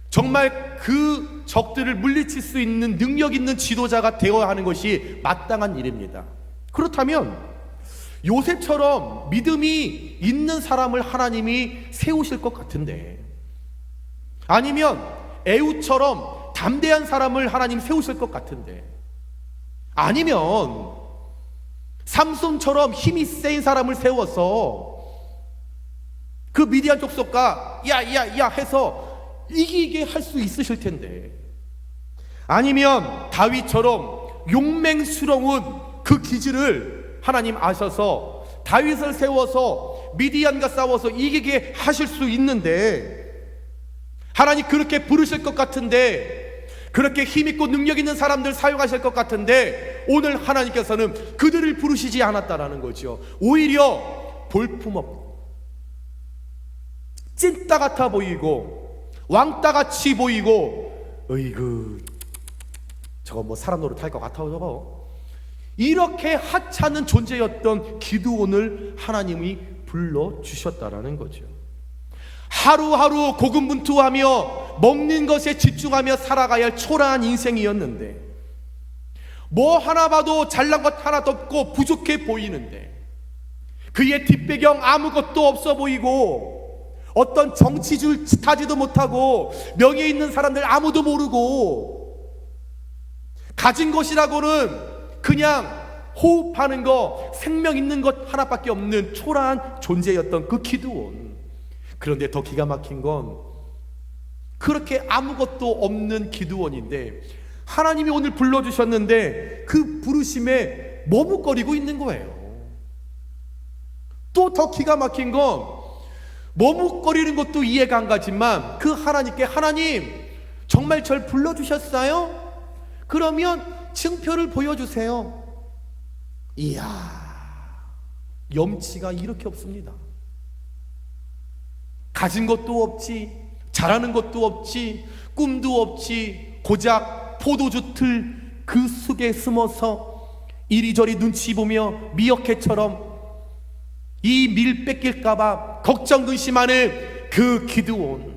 정말 그 적들을 물리칠 수 있는 능력 있는 지도자가 되어야 하는 것이 마땅한 일입니다. 그렇다면 요셉처럼 믿음이 있는 사람을 하나님이 세우실 것 같은데, 아니면 에훗처럼 담대한 사람을 하나님 세우실 것 같은데, 아니면 삼손처럼 힘이 세인 사람을 세워서 그 미디안 족속과 야야야 해서 이기게 할 수 있으실 텐데, 아니면 다윗처럼 용맹스러운 그 기질을 하나님 아셔서 다윗을 세워서 미디안과 싸워서 이기게 하실 수 있는데, 하나님 그렇게 부르실 것 같은데, 그렇게 힘있고 능력 있는 사람들 사용하실 것 같은데, 오늘 하나님께서는 그들을 부르시지 않았다라는 거죠. 오히려 볼품없고 찐따 같아 보이고 왕따같이 보이고, 어이구 저거 뭐 사람 노릇할 것 같아 저거, 이렇게 하찮은 존재였던 기드온을 하나님이 불러주셨다라는 거죠. 하루하루 고군분투하며 먹는 것에 집중하며 살아가야 할 초라한 인생이었는데, 뭐 하나 봐도 잘난 것 하나도 없고 부족해 보이는데, 그의 뒷배경 아무것도 없어 보이고, 어떤 정치줄 타지도 못하고 명예 있는 사람들 아무도 모르고, 가진 것이라고는 그냥 호흡하는 거, 생명 있는 것 하나밖에 없는 초라한 존재였던 그 기드온. 그런데 더 기가 막힌 건 그렇게 아무것도 없는 기드온인데 하나님이 오늘 불러주셨는데 그 부르심에 머뭇거리고 있는 거예요. 또 더 기가 막힌 건 머뭇거리는 것도 이해가 안 가지만 그 하나님께, 하나님 정말 절 불러주셨어요? 그러면 증표를 보여주세요. 이야, 염치가 이렇게 없습니다. 가진 것도 없지, 잘하는 것도 없지, 꿈도 없지, 고작 포도주 틀 그 속에 숨어서 이리저리 눈치 보며 미어캣처럼 이 밀 뺏길까봐 걱정 근심하는 그 기드온.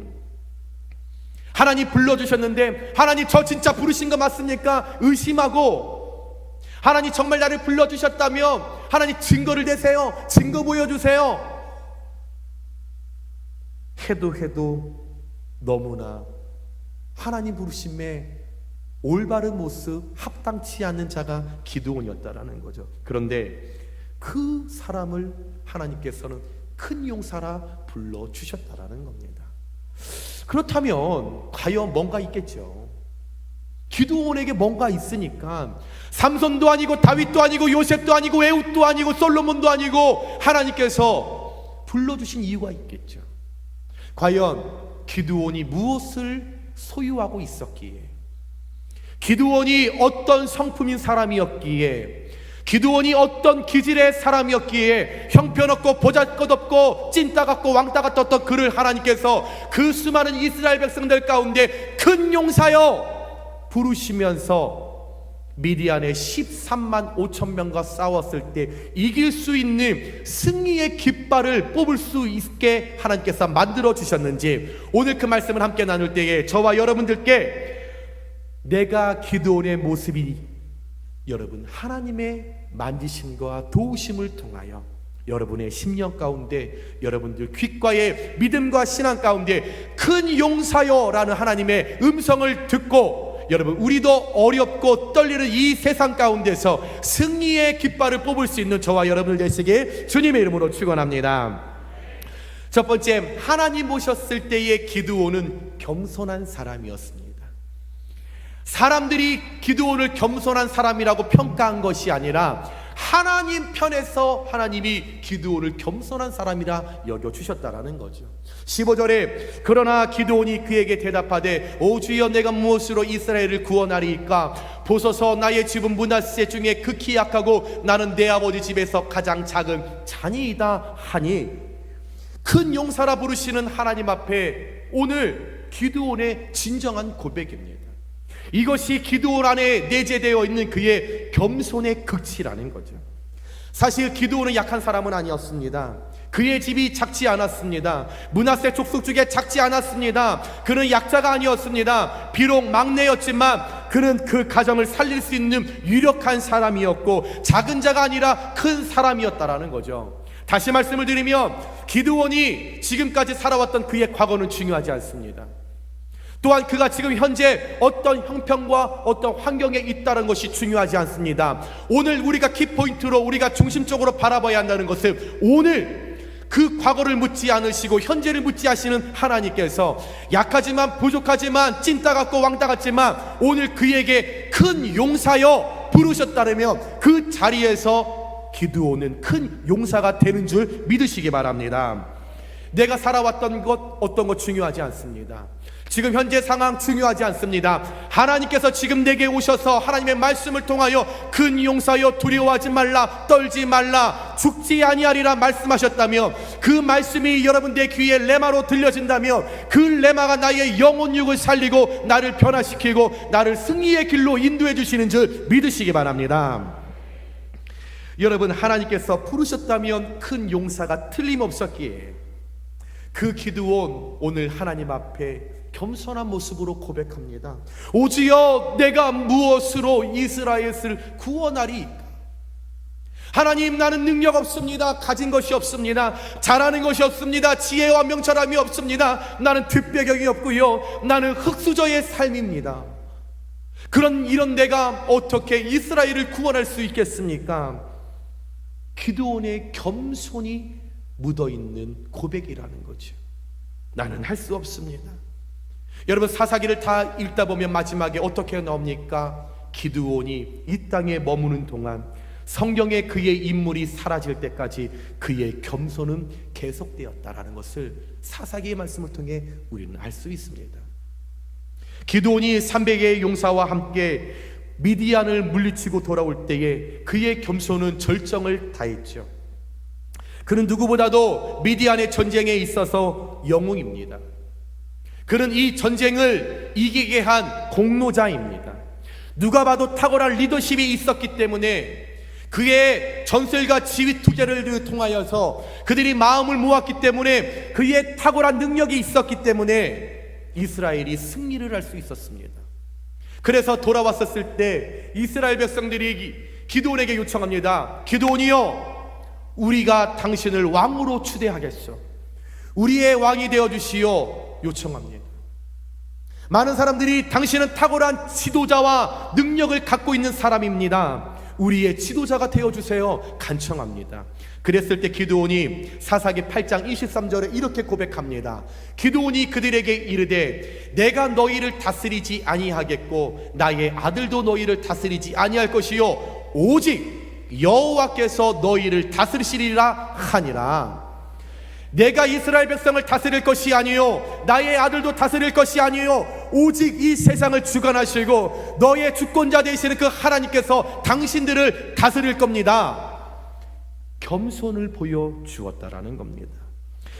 하나님 불러주셨는데, 하나님 저 진짜 부르신 거 맞습니까? 의심하고, 하나님 정말 나를 불러주셨다면 하나님 증거를 대세요, 증거 보여주세요 해도 너무나 하나님 부르심에 올바른 모습, 합당치 않는 자가 기드온이었다라는 거죠. 그런데 그 사람을 하나님께서는 큰 용사라 불러주셨다라는 겁니다. 그렇다면 과연 뭔가 있겠죠. 기드온에게 뭔가 있으니까 삼손도 아니고 다윗도 아니고 요셉도 아니고 에훗도 아니고 솔로몬도 아니고 하나님께서 불러주신 이유가 있겠죠. 과연 기드온이 무엇을 소유하고 있었기에, 기드온이 어떤 성품인 사람이었기에, 기드온이 어떤 기질의 사람이었기에 형편없고 보잘것없고 찐따 같고 왕따 같았던 그를 하나님께서 그 수많은 이스라엘 백성들 가운데 큰 용사여 부르시면서 미디안의 13만 5천 명과 싸웠을 때 이길 수 있는 승리의 깃발을 뽑을 수 있게 하나님께서 만들어 주셨는지, 오늘 그 말씀을 함께 나눌 때에 저와 여러분들께 내가 기드온의 모습이 여러분 하나님의 만지심과 도우심을 통하여 여러분의 심령 가운데, 여러분들 귓가의 믿음과 신앙 가운데 큰 용사여라는 하나님의 음성을 듣고, 여러분 우리도 어렵고 떨리는 이 세상 가운데서 승리의 깃발을 뽑을 수 있는 저와 여러분들 되시길 주님의 이름으로 축원합니다. 첫 번째, 하나님 보셨을 때의 기드온은 겸손한 사람이었습니다. 사람들이 기드온을 겸손한 사람이라고 평가한 것이 아니라 하나님 편에서 하나님이 기드온을 겸손한 사람이라 여겨주셨다라는 거죠. 15절에 그러나 기드온이 그에게 대답하되 오 주여 내가 무엇으로 이스라엘을 구원하리이까? 보소서 나의 집은 므낫세 중에 극히 약하고 나는 내 아버지 집에서 가장 작은 자니이다 하니, 큰 용사라 부르시는 하나님 앞에 오늘 기드온의 진정한 고백입니다. 이것이 기드온 안에 내재되어 있는 그의 겸손의 극치라는 거죠. 사실 기드온은 약한 사람은 아니었습니다. 그의 집이 작지 않았습니다. 므낫세 족속 중에 작지 않았습니다. 그는 약자가 아니었습니다. 비록 막내였지만 그는 그 가정을 살릴 수 있는 유력한 사람이었고 작은 자가 아니라 큰 사람이었다라는 거죠. 다시 말씀을 드리면 기드온이 지금까지 살아왔던 그의 과거는 중요하지 않습니다. 또한 그가 지금 현재 어떤 형편과 어떤 환경에 있다는 것이 중요하지 않습니다. 오늘 우리가 키포인트로 우리가 중심적으로 바라봐야 한다는 것은 오늘 그 과거를 묻지 않으시고 현재를 묻지 하시는 하나님께서 약하지만 부족하지만 찐따 같고 왕따 같지만 오늘 그에게 큰 용사여 부르셨다면 그 자리에서 기드온은 큰 용사가 되는 줄 믿으시기 바랍니다. 내가 살아왔던 것 어떤 것 중요하지 않습니다. 지금 현재 상황 중요하지 않습니다. 하나님께서 지금 내게 오셔서 하나님의 말씀을 통하여 큰 용사여 두려워하지 말라, 떨지 말라, 죽지 아니하리라 말씀하셨다면, 그 말씀이 여러분들의 귀에 레마로 들려진다면 그 레마가 나의 영혼 육을 살리고 나를 변화시키고 나를 승리의 길로 인도해 주시는 줄 믿으시기 바랍니다. 여러분, 하나님께서 부르셨다면 큰 용사가 틀림없었기에 그 기드온 오늘 하나님 앞에 겸손한 모습으로 고백합니다. 오 주여 내가 무엇으로 이스라엘을 구원하리이까? 하나님, 나는 능력 없습니다. 가진 것이 없습니다. 잘하는 것이 없습니다. 지혜와 명철함이 없습니다. 나는 뒷배경이 없고요, 나는 흙수저의 삶입니다. 이런 내가 어떻게 이스라엘을 구원할 수 있겠습니까? 기드온의 겸손이 묻어있는 고백이라는 거죠. 나는 할 수 없습니다. 여러분, 사사기를 다 읽다 보면 마지막에 어떻게 나옵니까? 기드온이 이 땅에 머무는 동안 성경에 그의 인물이 사라질 때까지 그의 겸손은 계속되었다라는 것을 사사기의 말씀을 통해 우리는 알 수 있습니다. 기드온이 300의 용사와 함께 미디안을 물리치고 돌아올 때에 그의 겸손은 절정을 다했죠. 그는 누구보다도 미디안의 전쟁에 있어서 영웅입니다. 그는 이 전쟁을 이기게 한 공로자입니다. 누가 봐도 탁월한 리더십이 있었기 때문에 그의 전술과 지휘 투자를 통하여서 그들이 마음을 모았기 때문에 그의 탁월한 능력이 있었기 때문에 이스라엘이 승리를 할 수 있었습니다. 그래서 돌아왔었을 때 이스라엘 백성들이 기드온에게 요청합니다. 기드온이여, 우리가 당신을 왕으로 추대하겠소. 우리의 왕이 되어주시오 요청합니다. 많은 사람들이 당신은 탁월한 지도자와 능력을 갖고 있는 사람입니다. 우리의 지도자가 되어주세요 간청합니다. 그랬을 때 기드온이 사사기 8장 23절에 이렇게 고백합니다. 기드온이 그들에게 이르되 내가 너희를 다스리지 아니하겠고 나의 아들도 너희를 다스리지 아니할 것이요 오직 여호와께서 너희를 다스리시리라 하니라. 내가 이스라엘 백성을 다스릴 것이 아니요 나의 아들도 다스릴 것이 아니요 오직 이 세상을 주관하시고 너의 주권자 되시는 그 하나님께서 당신들을 다스릴 겁니다. 겸손을 보여주었다라는 겁니다.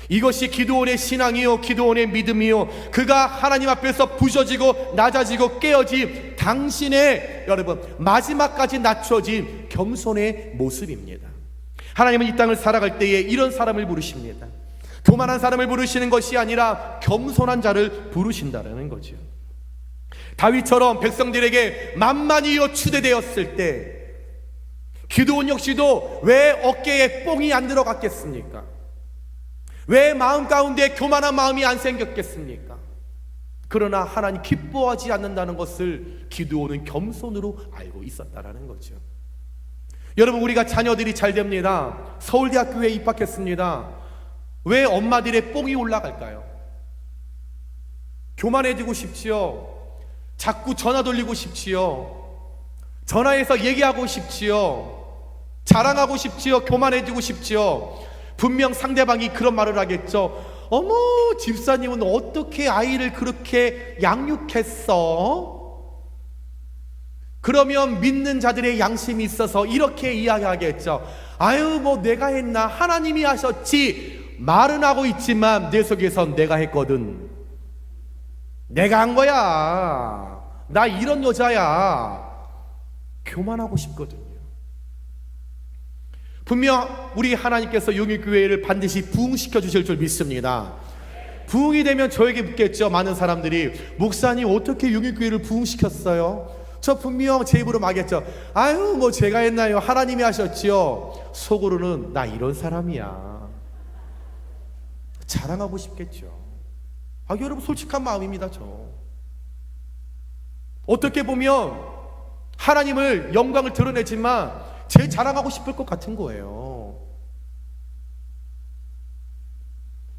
이것이 기드온의 신앙이요 기드온의 믿음이요 그가 하나님 앞에서 부서지고 낮아지고 깨어진 당신의 여러분 마지막까지 낮춰진 겸손의 모습입니다. 하나님은 이 땅을 살아갈 때에 이런 사람을 부르십니다. 교만한 사람을 부르시는 것이 아니라 겸손한 자를 부르신다는 거죠. 다윗처럼 백성들에게 만만히요 추대되었을 때 기드온 역시도 왜 어깨에 뽕이 안 들어갔겠습니까? 왜 마음 가운데 교만한 마음이 안 생겼겠습니까? 그러나 하나님 기뻐하지 않는다는 것을 기드온은 겸손으로 알고 있었다라는 거죠. 여러분, 우리가 자녀들이 잘 됩니다. 서울대학교에 입학했습니다. 왜 엄마들의 뽕이 올라갈까요? 교만해지고 싶지요. 자꾸 전화 돌리고 싶지요. 전화해서 얘기하고 싶지요. 자랑하고 싶지요. 교만해지고 싶지요. 분명 상대방이 그런 말을 하겠죠. 어머, 집사님은 어떻게 아이를 그렇게 양육했어? 그러면 믿는 자들의 양심이 있어서 이렇게 이야기하겠죠. 아유, 뭐 내가 했나? 하나님이 하셨지. 말은 하고 있지만 내 속에선 내가 했거든. 내가 한 거야. 나 이런 여자야. 교만하고 싶거든요. 분명 우리 하나님께서 용일교회를 반드시 부흥시켜 주실 줄 믿습니다. 부흥이 되면 저에게 묻겠죠. 많은 사람들이 목사님 어떻게 용일교회를 부흥시켰어요? 저 분명 제 입으로 말하겠죠. 아유, 뭐 제가 했나요? 하나님이 하셨지요. 속으로는 나 이런 사람이야. 자랑하고 싶겠죠. 아, 여러분 솔직한 마음입니다. 저 어떻게 보면 하나님을 영광을 드러내지만 제 자랑하고 싶을 것 같은 거예요.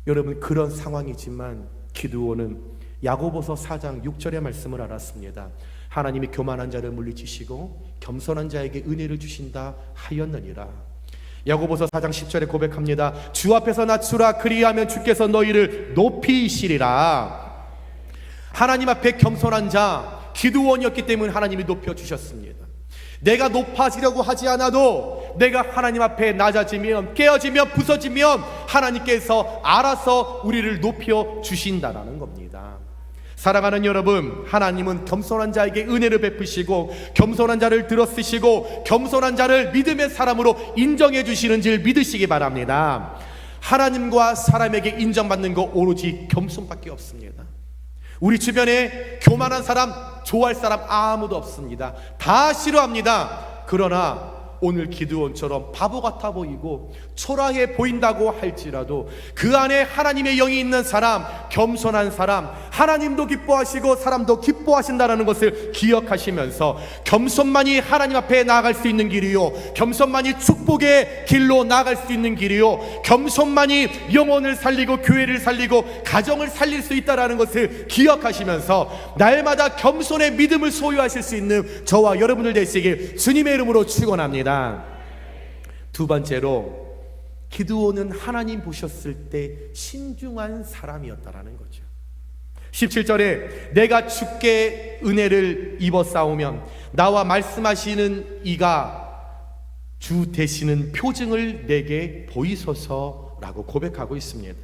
여러분, 그런 상황이지만 기드온은 야고보서 4장 6절의 말씀을 알았습니다. 하나님이 교만한 자를 물리치시고 겸손한 자에게 은혜를 주신다 하였느니라. 야고보서 4장 10절에 고백합니다. 주 앞에서 낮추라. 그리하면 주께서 너희를 높이시리라. 하나님 앞에 겸손한 자 기드온이었기 때문에 하나님이 높여주셨습니다. 내가 높아지려고 하지 않아도 내가 하나님 앞에 낮아지면, 깨어지면, 부서지면 하나님께서 알아서 우리를 높여주신다라는 겁니다. 사랑하는 여러분, 하나님은 겸손한 자에게 은혜를 베푸시고 겸손한 자를 들어쓰시고 겸손한 자를 믿음의 사람으로 인정해 주시는 줄 믿으시기 바랍니다. 하나님과 사람에게 인정받는 거 오로지 겸손밖에 없습니다. 우리 주변에 교만한 사람, 좋아할 사람 아무도 없습니다. 다 싫어합니다. 그러나 오늘 기드온처럼 바보 같아 보이고 초라해 보인다고 할지라도 그 안에 하나님의 영이 있는 사람, 겸손한 사람, 하나님도 기뻐하시고 사람도 기뻐하신다는 것을 기억하시면서 겸손만이 하나님 앞에 나아갈 수 있는 길이요, 겸손만이 축복의 길로 나아갈 수 있는 길이요, 겸손만이 영혼을 살리고 교회를 살리고 가정을 살릴 수 있다는 것을 기억하시면서 날마다 겸손의 믿음을 소유하실 수 있는 저와 여러분들 되시길 주님의 이름으로 축원합니다. 두 번째로, 기드온은 하나님 보셨을 때 신중한 사람이었다라는 거죠. 17절에 내가 주께 은혜를 입어 싸우면 나와 말씀하시는 이가 주 되시는 표징을 내게 보이소서라고 고백하고 있습니다.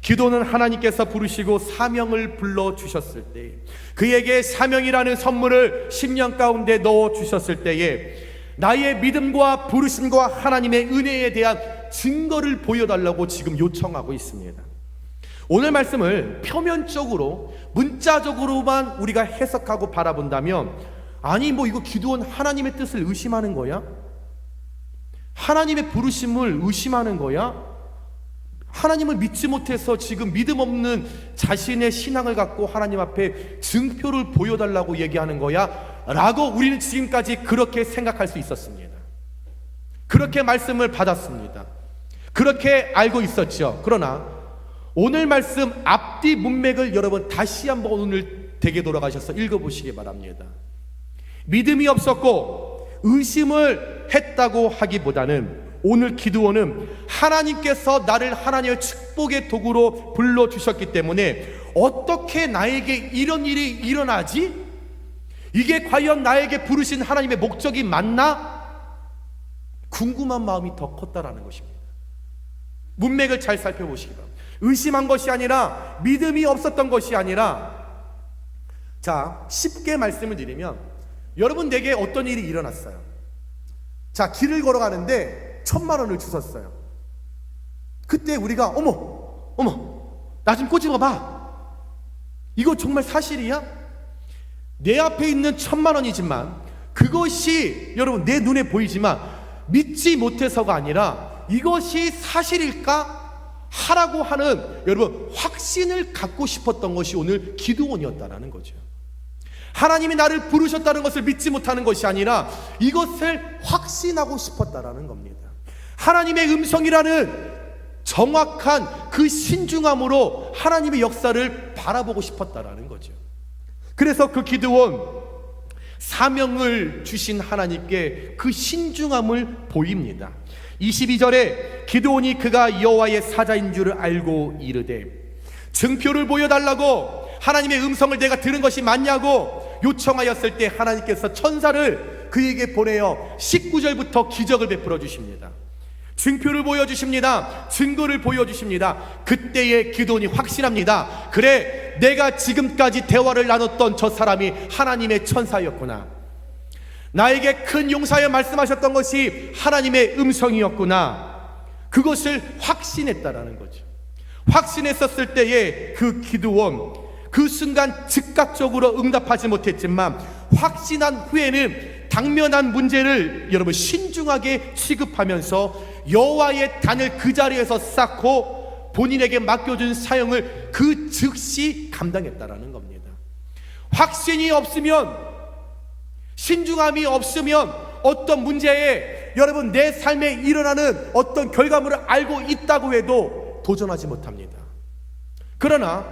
기도는 하나님께서 부르시고 사명을 불러주셨을 때, 그에게 사명이라는 선물을 10년 가운데 넣어주셨을 때에 나의 믿음과 부르심과 하나님의 은혜에 대한 증거를 보여달라고 지금 요청하고 있습니다. 오늘 말씀을 표면적으로 문자적으로만 우리가 해석하고 바라본다면, 아니 뭐 이거 기도는 하나님의 뜻을 의심하는 거야? 하나님의 부르심을 의심하는 거야? 하나님을 믿지 못해서 지금 믿음 없는 자신의 신앙을 갖고 하나님 앞에 증표를 보여달라고 얘기하는 거야? 라고 우리는 지금까지 그렇게 생각할 수 있었습니다. 그렇게 말씀을 받았습니다. 그렇게 알고 있었죠. 그러나 오늘 말씀 앞뒤 문맥을 여러분 다시 한번 오늘 댁에 돌아가셔서 읽어보시기 바랍니다. 믿음이 없었고 의심을 했다고 하기보다는 오늘 기드온은 하나님께서 나를 하나님의 축복의 도구로 불러주셨기 때문에 어떻게 나에게 이런 일이 일어나지? 이게 과연 나에게 부르신 하나님의 목적이 맞나? 궁금한 마음이 더 컸다라는 것입니다. 문맥을 잘 살펴보시기 바랍니다. 의심한 것이 아니라 믿음이 없었던 것이 아니라, 자, 쉽게 말씀을 드리면 여러분에게 어떤 일이 일어났어요. 자, 길을 걸어가는데 1,000,000원을 주셨어요. 그때 우리가 어머 나 좀 꼬집어 봐. 이거 정말 사실이야? 내 앞에 있는 1,000,000원이지만 그것이 여러분 내 눈에 보이지만 믿지 못해서가 아니라 이것이 사실일까? 하라고 하는 여러분 확신을 갖고 싶었던 것이 오늘 기드온이었다라는 거죠. 하나님이 나를 부르셨다는 것을 믿지 못하는 것이 아니라 이것을 확신하고 싶었다라는 겁니다. 하나님의 음성이라는 정확한 그 신중함으로 하나님의 역사를 바라보고 싶었다라는 거죠. 그래서 그 기드온 사명을 주신 하나님께 그 신중함을 보입니다. 22절에 기드온이 그가 여호와의 사자인 줄을 알고 이르되 증표를 보여달라고 하나님의 음성을 내가 들은 것이 맞냐고 요청하였을 때 하나님께서 천사를 그에게 보내어 19절부터 기적을 베풀어 주십니다. 증표를 보여주십니다. 증거를 보여주십니다. 그때의 기드온이 확신합니다. 그래, 내가 지금까지 대화를 나눴던 저 사람이 하나님의 천사였구나. 나에게 큰 용사여 말씀하셨던 것이 하나님의 음성이었구나. 그것을 확신했다라는 거죠. 확신했었을 때에 그 기드온, 그 순간 즉각적으로 응답하지 못했지만 확신한 후에는 당면한 문제를 여러분 신중하게 취급하면서 여호와의 단을 그 자리에서 쌓고 본인에게 맡겨준 사역을 그 즉시 감당했다라는 겁니다. 확신이 없으면, 신중함이 없으면 어떤 문제에 여러분 내 삶에 일어나는 어떤 결과물을 알고 있다고 해도 도전하지 못합니다. 그러나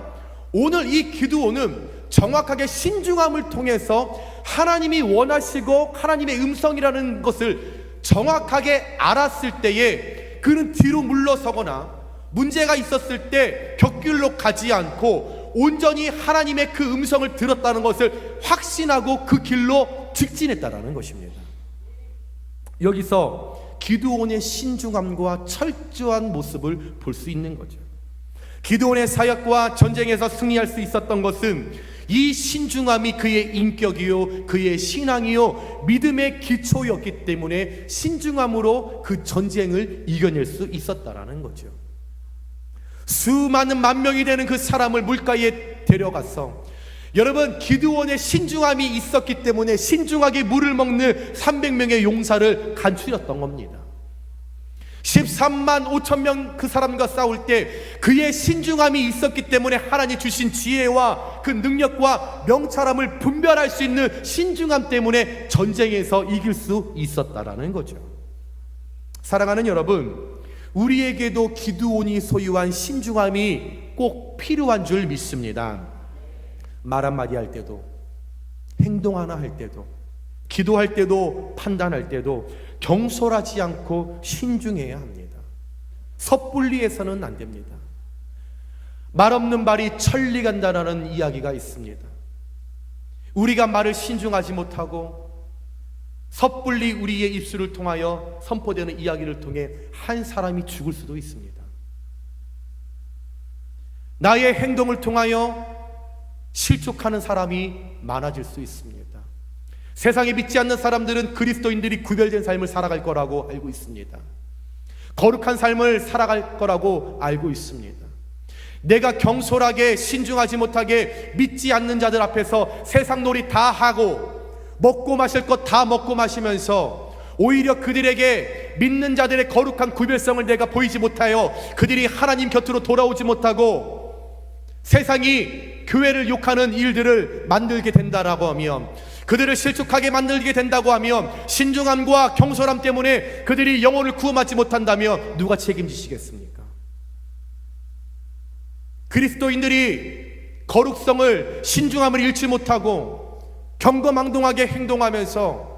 오늘 이 기드온은 정확하게 신중함을 통해서 하나님이 원하시고 하나님의 음성이라는 것을 정확하게 알았을 때에 그는 뒤로 물러서거나 문제가 있었을 때 곁길로 가지 않고 온전히 하나님의 그 음성을 들었다는 것을 확신하고 그 길로 직진했다라는 것입니다. 여기서 기드온의 신중함과 철저한 모습을 볼 수 있는 거죠. 기드온의 사역과 전쟁에서 승리할 수 있었던 것은 이 신중함이 그의 인격이요, 그의 신앙이요, 믿음의 기초였기 때문에 신중함으로 그 전쟁을 이겨낼 수 있었다라는 거죠. 수많은 만 명이 되는 그 사람을 물가에 데려가서 여러분 기드온의 신중함이 있었기 때문에 신중하게 물을 먹는 300명의 용사를 간추렸던 겁니다. 13만 5천 명 그 사람과 싸울 때 그의 신중함이 있었기 때문에 하나님 주신 지혜와 그 능력과 명철함을 분별할 수 있는 신중함 때문에 전쟁에서 이길 수 있었다라는 거죠. 사랑하는 여러분, 우리에게도 기드온이 소유한 신중함이 꼭 필요한 줄 믿습니다. 말 한마디 할 때도, 행동 하나 할 때도, 기도할 때도, 판단할 때도 경솔하지 않고 신중해야 합니다. 섣불리 해서는 안 됩니다. 말 없는 발이 천리 간다라는 이야기가 있습니다. 우리가 말을 신중하지 못하고 섣불리 우리의 입술을 통하여 선포되는 이야기를 통해 한 사람이 죽을 수도 있습니다. 나의 행동을 통하여 실족하는 사람이 많아질 수 있습니다. 세상에 믿지 않는 사람들은 그리스도인들이 구별된 삶을 살아갈 거라고 알고 있습니다. 거룩한 삶을 살아갈 거라고 알고 있습니다. 내가 경솔하게 신중하지 못하게 믿지 않는 자들 앞에서 세상 놀이 다 하고 먹고 마실 것 다 먹고 마시면서 오히려 그들에게 믿는 자들의 거룩한 구별성을 내가 보이지 못하여 그들이 하나님 곁으로 돌아오지 못하고 세상이 교회를 욕하는 일들을 만들게 된다라고 하면 그들을 실족하게 만들게 된다고 하면, 신중함과 경솔함 때문에 그들이 영혼을 구원받지 못한다면 누가 책임지시겠습니까? 그리스도인들이 거룩성을, 신중함을 잃지 못하고 경거망동하게 행동하면서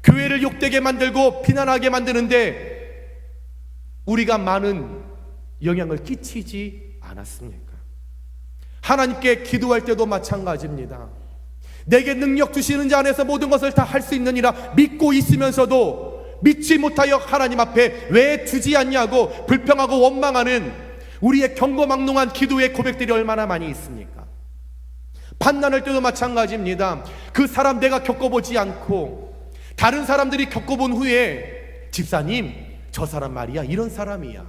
교회를 욕되게 만들고 비난하게 만드는데 우리가 많은 영향을 끼치지 않았습니까? 하나님께 기도할 때도 마찬가지입니다. 내게 능력 주시는 자 안에서 모든 것을 다 할 수 있느니라 믿고 있으면서도 믿지 못하여 하나님 앞에 왜 주지 않냐고 불평하고 원망하는 우리의 경거망동한 기도의 고백들이 얼마나 많이 있습니까? 판단할 때도 마찬가지입니다. 그 사람 내가 겪어보지 않고 다른 사람들이 겪어본 후에, 집사님 저 사람 말이야 이런 사람이야,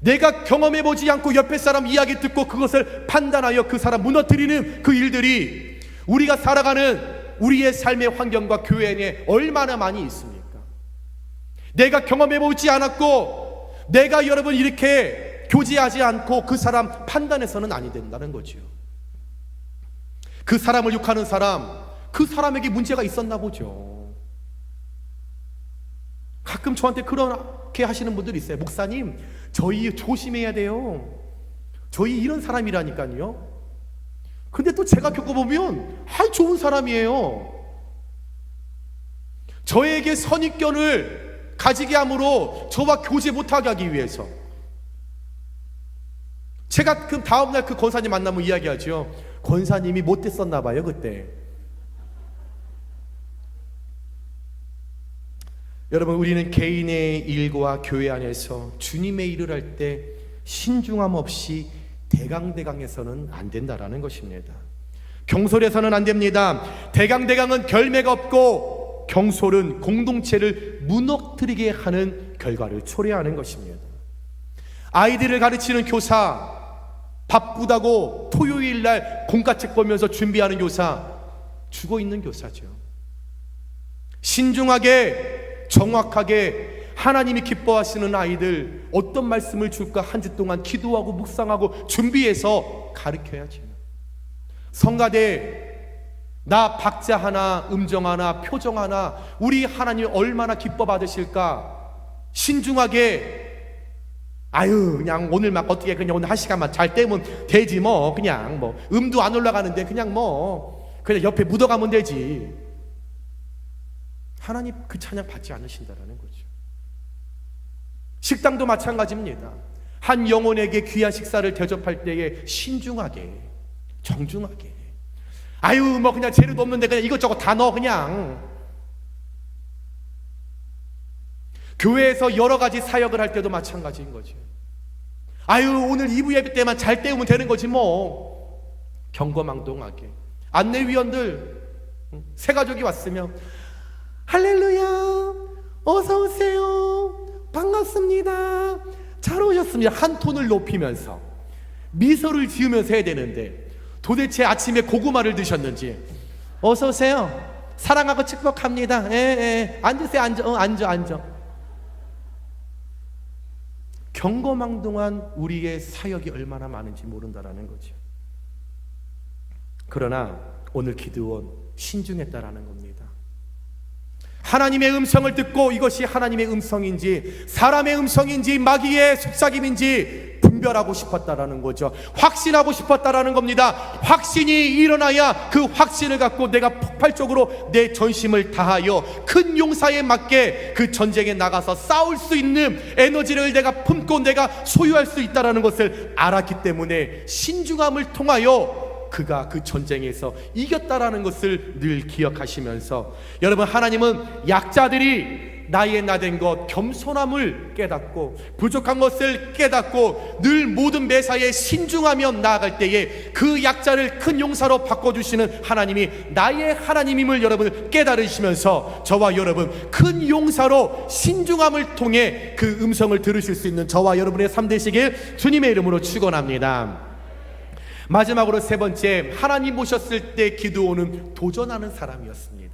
내가 경험해보지 않고 옆에 사람 이야기 듣고 그것을 판단하여 그 사람 무너뜨리는 그 일들이 우리가 살아가는 우리의 삶의 환경과 교회 안에 얼마나 많이 있습니까? 내가 경험해보지 않았고 내가 여러분 이렇게 교제하지 않고 그 사람 판단해서는 아니 된다는 거죠. 그 사람을 욕하는 사람, 그 사람에게 문제가 있었나 보죠. 가끔 저한테 그렇게 하시는 분들이 있어요. 목사님 저희 조심해야 돼요, 저희 이런 사람이라니까요. 근데 또 제가 겪어보면 좋은 사람이에요. 저에게 선입견을 가지게 함으로 저와 교제 못하게 하기 위해서. 제가 그 다음날 그 권사님 만나면 이야기하죠. 권사님이 못됐었나 봐요 그때. 여러분, 우리는 개인의 일과 교회 안에서 주님의 일을 할 때 신중함 없이 대강대강해서는 안 된다라는 것입니다. 경솔해서는 안 됩니다. 대강대강은 결매가 없고 경솔은 공동체를 무너뜨리게 하는 결과를 초래하는 것입니다. 아이들을 가르치는 교사, 바쁘다고 토요일 날 공과책 보면서 준비하는 교사, 죽어 있는 교사죠. 신중하게 정확하게 하나님이 기뻐하시는 아이들, 어떤 말씀을 줄까 한 주 동안 기도하고 묵상하고 준비해서 가르쳐야지. 성가대 나 박자 하나, 음정 하나, 표정 하나, 우리 하나님 얼마나 기뻐 받으실까. 신중하게 그냥 오늘 막 어떻게 그냥 오늘 한 시간만 잘 때면 되지 뭐, 그냥 뭐 음도 안 올라가는데 그냥 그냥 옆에 묻어가면 되지. 하나님 그 찬양 받지 않으신다라는 거죠. 식당도 마찬가지입니다. 한 영혼에게 귀한 식사를 대접할 때에 신중하게, 정중하게, 뭐 그냥 재료도 없는데 그냥 이것저것 다 넣어 그냥. 교회에서 여러 가지 사역을 할 때도 마찬가지인 거죠. 오늘 2부 예배 때만 잘 때우면 되는 거지 뭐. 경거망동하게. 안내위원들 새 가족이 왔으면 할렐루야 어서 오세요 반갑습니다 잘 오셨습니다 한 톤을 높이면서 미소를 지으면서 해야 되는데, 도대체 아침에 고구마를 드셨는지 어서 오세요 사랑하고 축복합니다 앉으세요 앉아. 경거망동한 우리의 사역이 얼마나 많은지 모른다라는 거죠. 그러나 오늘 기드온 신중했다라는 겁니다. 하나님의 음성을 듣고 이것이 하나님의 음성인지 사람의 음성인지 마귀의 속삭임인지 분별하고 싶었다라는 거죠. 확신하고 싶었다라는 겁니다. 확신이 일어나야 그 확신을 갖고 내가 폭발적으로 내 전심을 다하여 큰 용사에 맞게 그 전쟁에 나가서 싸울 수 있는 에너지를 내가 품고 내가 소유할 수 있다라는 것을 알았기 때문에 신중함을 통하여 그가 그 전쟁에서 이겼다라는 것을 늘 기억하시면서, 여러분, 하나님은 약자들이 나의 나된 것, 겸손함을 깨닫고 부족한 것을 깨닫고 늘 모든 매사에 신중하며 나아갈 때에 그 약자를 큰 용사로 바꿔주시는 하나님이 나의 하나님임을 여러분 깨달으시면서 저와 여러분 큰 용사로 신중함을 통해 그 음성을 들으실 수 있는 저와 여러분의 삶 되시길 주님의 이름으로 축원합니다. 마지막으로 세 번째, 하나님 보셨을 때 기드온은 도전하는 사람이었습니다.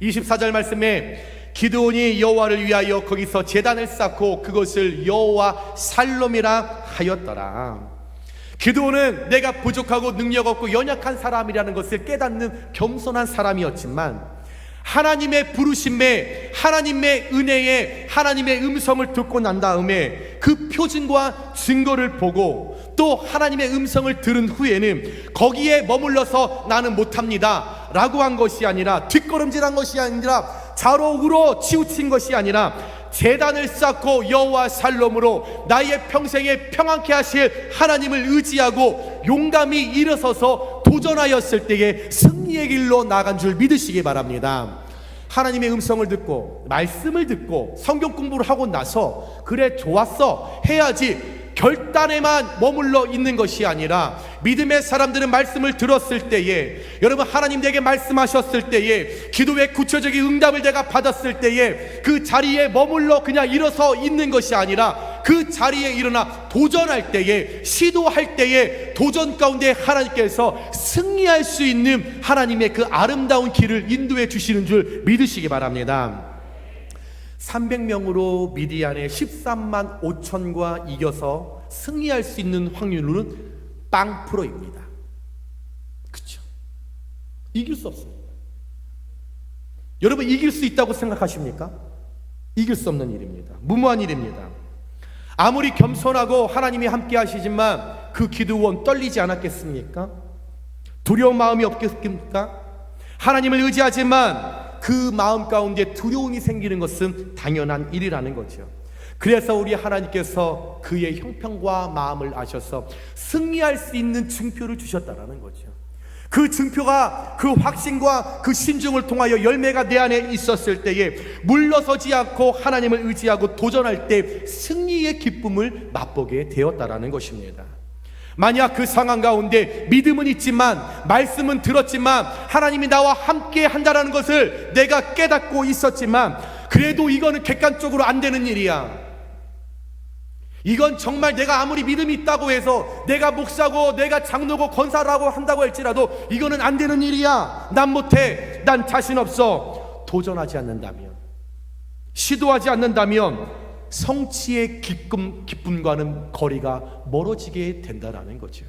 24절 말씀에 기드온이 여호와를 위하여 거기서 제단을 쌓고 그것을 여호와 살롬이라 하였더라. 기드온은 내가 부족하고 능력 없고 연약한 사람이라는 것을 깨닫는 겸손한 사람이었지만 하나님의 부르심에, 하나님의 은혜에, 하나님의 음성을 듣고 난 다음에 그 표징과 증거를 보고 또 하나님의 음성을 들은 후에는 거기에 머물러서 나는 못합니다 라고 한 것이 아니라, 뒷걸음질한 것이 아니라, 좌로우로 치우친 것이 아니라 제단을 쌓고 여호와 살롬으로 나의 평생에 평안케 하실 하나님을 의지하고 용감히 일어서서 도전하였을 때에 승리의 길로 나간 줄 믿으시기 바랍니다. 하나님의 음성을 듣고 말씀을 듣고 성경 공부를 하고 나서 그래 좋았어 해야지 결단에만 머물러 있는 것이 아니라, 믿음의 사람들은 말씀을 들었을 때에, 여러분 하나님 내게 말씀하셨을 때에, 기도의 구체적인 응답을 내가 받았을 때에 그 자리에 머물러 그냥 일어서 있는 것이 아니라 그 자리에 일어나 도전할 때에, 시도할 때에 도전 가운데 하나님께서 승리할 수 있는 하나님의 그 아름다운 길을 인도해 주시는 줄 믿으시기 바랍니다. 300명으로 미디안의 13만 5천과 이겨서 승리할 수 있는 확률은 0%입니다. 그렇죠? 이길 수 없습니다. 여러분 이길 수 있다고 생각하십니까? 이길 수 없는 일입니다. 무모한 일입니다. 아무리 겸손하고 하나님이 함께 하시지만 그 기드온 떨리지 않았겠습니까? 두려운 마음이 없겠습니까? 하나님을 의지하지만 그 마음 가운데 두려움이 생기는 것은 당연한 일이라는 거죠. 그래서 우리 하나님께서 그의 형편과 마음을 아셔서 승리할 수 있는 증표를 주셨다라는 거죠. 그 증표가, 그 확신과 그 신중을 통하여 열매가 내 안에 있었을 때에 물러서지 않고 하나님을 의지하고 도전할 때 승리의 기쁨을 맛보게 되었다라는 것입니다. 만약 그 상황 가운데 믿음은 있지만, 말씀은 들었지만, 하나님이 나와 함께 한다라는 것을 내가 깨닫고 있었지만, 그래도 이거는 객관적으로 안 되는 일이야, 이건 정말 내가 아무리 믿음이 있다고 해서 내가 목사고 내가 장로고 권사라고 한다고 할지라도 이거는 안 되는 일이야, 난 못해, 난 자신 없어, 도전하지 않는다면, 시도하지 않는다면 성취의 기쁨과는 거리가 멀어지게 된다라는 거죠.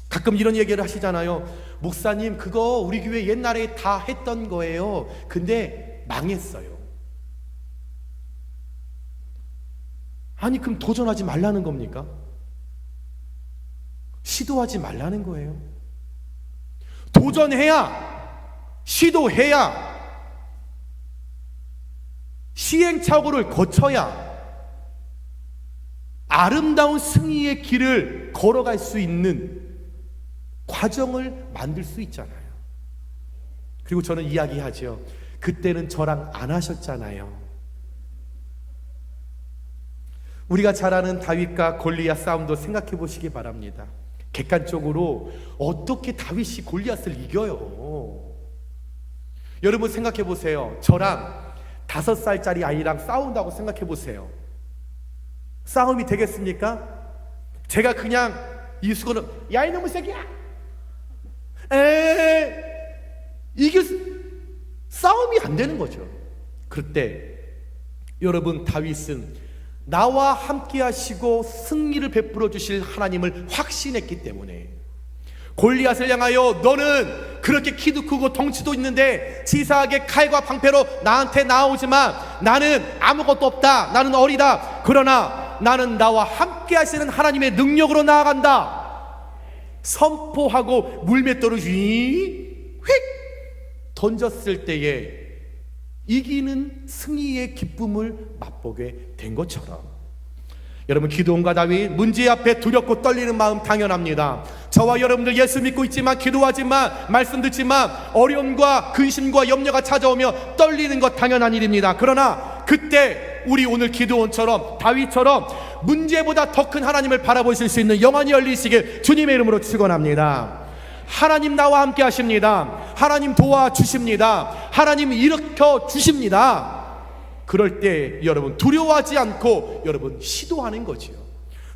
가끔 이런 얘기를 하시잖아요. 목사님 그거 우리 교회 옛날에 다 했던 거예요. 근데 망했어요. 아니 그럼 도전하지 말라는 겁니까? 시도하지 말라는 거예요. 도전해야, 시도해야, 시행착오를 거쳐야 아름다운 승리의 길을 걸어갈 수 있는 과정을 만들 수 있잖아요. 그리고 저는 이야기하죠. 그때는 저랑 안 하셨잖아요. 우리가 잘 아는 다윗과 골리앗 싸움도 생각해 보시기 바랍니다. 객관적으로 어떻게 다윗이 골리앗을 이겨요? 여러분 생각해 보세요. 저랑 5살짜리 아이랑 싸운다고 생각해 보세요. 싸움이 되겠습니까? 제가 그냥 이수건을 야 이놈의 새끼야, 이게 싸움이 안 되는 거죠. 그때 여러분 다윗은 나와 함께 하시고 승리를 베풀어 주실 하나님을 확신했기 때문에 골리앗을 향하여 너는 그렇게 키도 크고 덩치도 있는데 치사하게 칼과 방패로 나한테 나오지만 나는 아무것도 없다, 나는 어리다, 그러나 나는 나와 함께 하시는 하나님의 능력으로 나아간다 선포하고 물맷돌을 휙 던졌을 때에 이기는 승리의 기쁨을 맛보게 된 것처럼, 여러분 기드온과 다윗 문제 앞에 두렵고 떨리는 마음 당연합니다. 저와 여러분들 예수 믿고 있지만, 기도하지만, 말씀 듣지만 어려움과 근심과 염려가 찾아오며 떨리는 것 당연한 일입니다. 그러나 그때 우리 오늘 기드온처럼 다윗처럼 문제보다 더 큰 하나님을 바라보실 수 있는 영안이 열리시길 주님의 이름으로 축원합니다. 하나님 나와 함께 하십니다. 하나님 도와주십니다. 하나님 일으켜 주십니다. 그럴 때 여러분 두려워하지 않고 여러분 시도하는 거지요.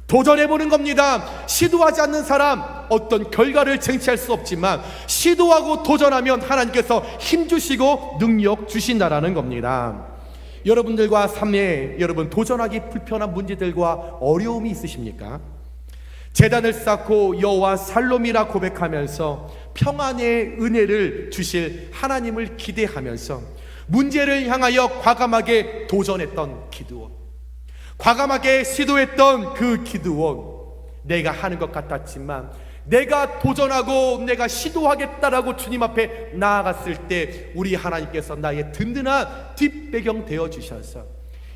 도전해보는 겁니다. 시도하지 않는 사람 어떤 결과를 쟁취할 수 없지만 시도하고 도전하면 하나님께서 힘주시고 능력 주신다라는 겁니다. 여러분들과 삶에 여러분 도전하기 불편한 문제들과 어려움이 있으십니까? 제단을 쌓고 여호와 살롬이라 고백하면서 평안의 은혜를 주실 하나님을 기대하면서 문제를 향하여 과감하게 도전했던 기드온, 과감하게 시도했던 그 기드온, 내가 하는 것 같았지만 내가 도전하고 내가 시도하겠다라고 주님 앞에 나아갔을 때 우리 하나님께서 나의 든든한 뒷배경 되어 주셔서,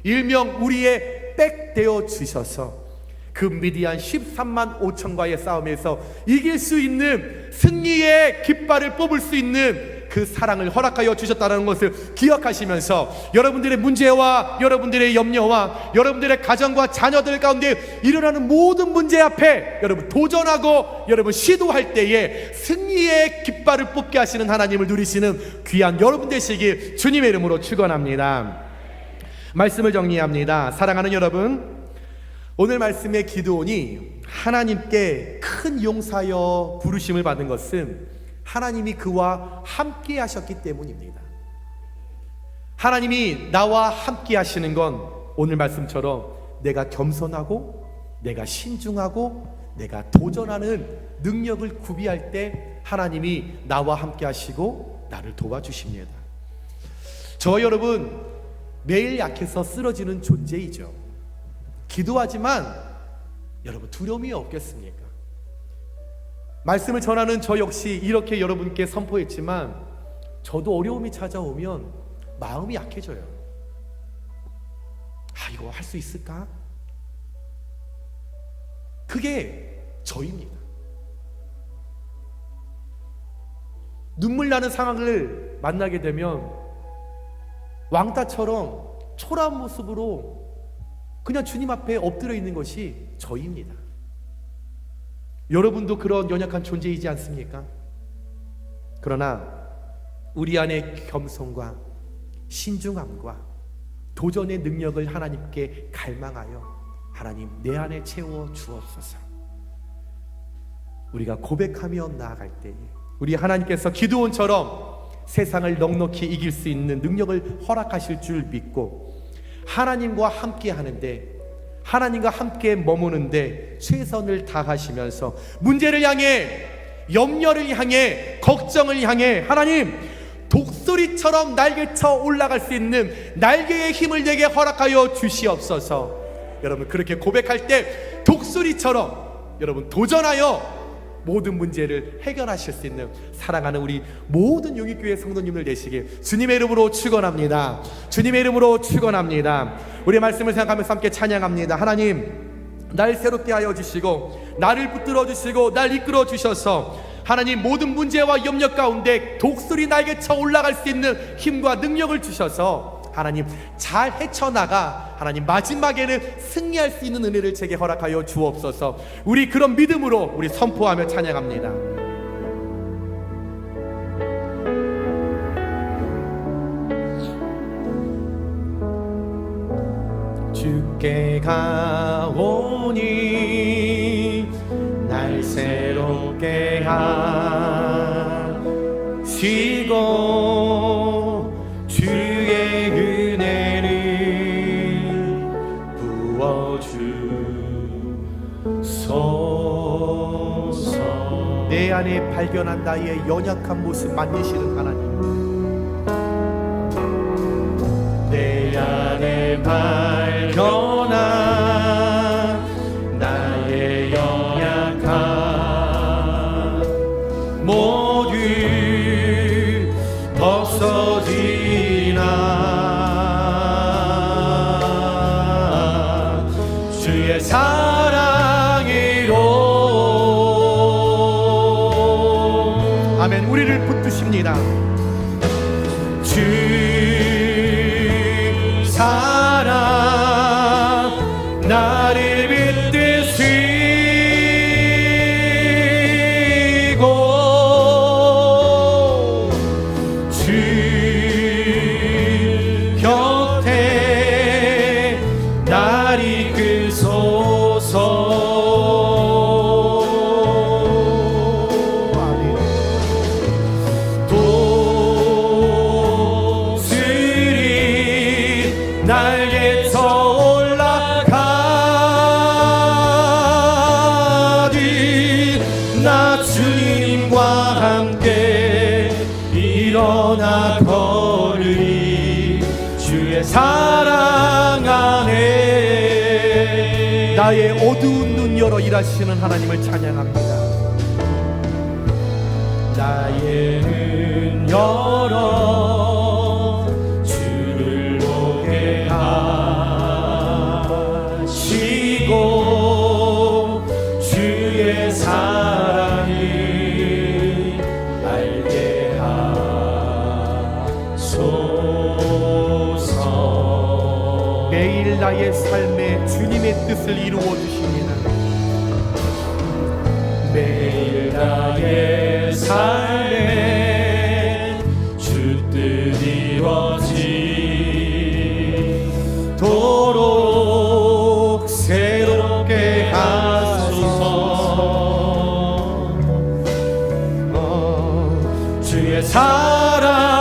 일명 우리의 백 되어 주셔서 그 미디안 13만 5천과의 싸움에서 이길 수 있는 승리의 깃발을 뽑을 수 있는 그 사랑을 허락하여 주셨다는 것을 기억하시면서 여러분들의 문제와 여러분들의 염려와 여러분들의 가정과 자녀들 가운데 일어나는 모든 문제 앞에 여러분 도전하고 여러분 시도할 때에 승리의 깃발을 뽑게 하시는 하나님을 누리시는 귀한 여러분 되시길 주님의 이름으로 축원합니다. 말씀을 정리합니다. 사랑하는 여러분, 오늘 말씀의 기드온이 하나님께 큰 용사여 부르심을 받은 것은 하나님이 그와 함께 하셨기 때문입니다. 하나님이 나와 함께 하시는 건 오늘 말씀처럼 내가 겸손하고 내가 신중하고 내가 도전하는 능력을 구비할 때 하나님이 나와 함께 하시고 나를 도와주십니다. 저 여러분 매일 약해서 쓰러지는 존재이죠. 기도하지만 여러분 두려움이 없겠습니까? 말씀을 전하는 저 역시 이렇게 여러분께 선포했지만 저도 어려움이 찾아오면 마음이 약해져요. 이거 할 수 있을까? 그게 저입니다. 눈물 나는 상황을 만나게 되면 왕따처럼 초라한 모습으로 그냥 주님 앞에 엎드려 있는 것이 저입니다. 여러분도 그런 연약한 존재이지 않습니까? 그러나 우리 안에 겸손과 신중함과 도전의 능력을 하나님께 갈망하여 하나님 내 안에 채워 주옵소서. 우리가 고백하며 나아갈 때에 우리 하나님께서 기드온처럼 세상을 넉넉히 이길 수 있는 능력을 허락하실 줄 믿고 하나님과 함께 하는데, 하나님과 함께 머무는데 최선을 다하시면서 문제를 향해, 염려를 향해, 걱정을 향해 하나님 독수리처럼 날개쳐 올라갈 수 있는 날개의 힘을 내게 허락하여 주시옵소서. 여러분 그렇게 고백할 때 독수리처럼 여러분 도전하여 모든 문제를 해결하실 수 있는 사랑하는 우리 모든 용익교회 성도님들 되시길 주님의 이름으로 축원합니다. 주님의 이름으로 축원합니다. 우리의 말씀을 생각하면서 함께 찬양합니다. 하나님 날 새롭게 하여 주시고 나를 붙들어 주시고 날 이끌어 주셔서 하나님 모든 문제와 염려 가운데 독수리 날개쳐 올라갈 수 있는 힘과 능력을 주셔서 하나님 잘 헤쳐나가 하나님 마지막에는 승리할 수 있는 은혜를 제게 허락하여 주옵소서. 우리 그런 믿음으로 우리 선포하며 찬양합니다. 주께 가오니 날 새롭게 하시고 주의 은혜를 부어주소서. 내 안에 발견한 나의 연약한 모습 만드시는 하나님, 내 안에 발견한 나의 연약한 모두 없어지나 주의 사랑으로. 아멘. 우리를 붙드십니다. 주 사랑 나를 붙드시고 주 곁에 날 이끄소서. 아멘. 나의 어두운 눈 열어 일하시는 하나님을 찬양합니다. 나의 눈 열어 주를 보게 하시고 주의 사랑을 알게 하소서. 매일 나의 삶에 주님의 뜻을 이루어 주십니다. 매일 나의 삶에 주 뜻 이루어지도록 새롭게 하소서. 주의 사랑으로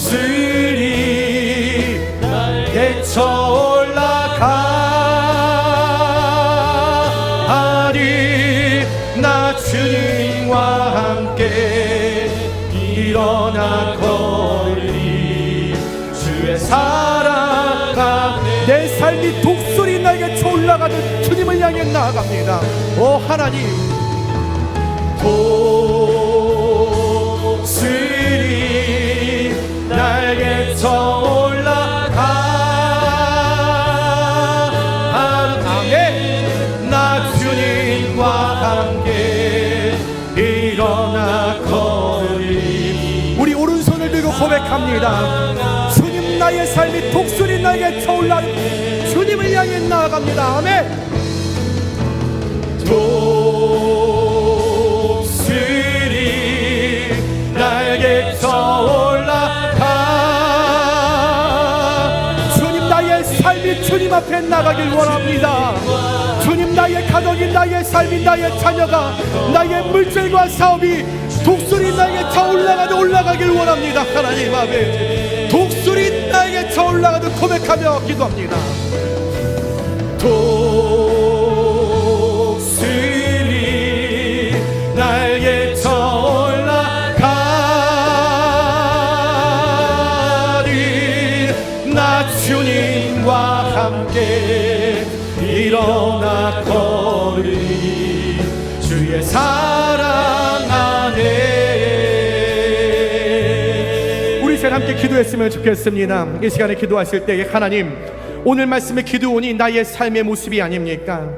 독수리 날개 쳐 올라가리. 나 주님과 함께 일어나 걸으리. 주의 사랑아 내 삶이 독수리 날개 쳐 올라가는 주님을 향해 나아갑니다. 오 하나님, 독수리 날개 쳐 올라가네. 나 주님과 함께 일어나 걸으리. 우리 오른손을 들고 고백합니다. 주님 나의 삶이 독수리 날개 쳐 올라가는 주님을 향해 나아갑니다. 아멘. 독수리 날개 쳐 올라가. 주님 나의 삶이 주님 앞에 나가길 원합니다. 주님 나의 가족이, 나의 삶이, 나의 자녀가, 나의 물질과 사업이 독수리 날개 쳐 올라가길 원합니다. 하나님 앞에 독수리 날개 쳐 올라가듯 고백하며 기도합니다. 날개 쳐 올라가리. 나 주님과 함께 일어나 걸으리. 주의 사랑 안에. 우리 셋 함께 기도했으면 좋겠습니다. 이 시간에 기도하실 때 하나님, 오늘 말씀의 기도원이 나의 삶의 모습이 아닙니까?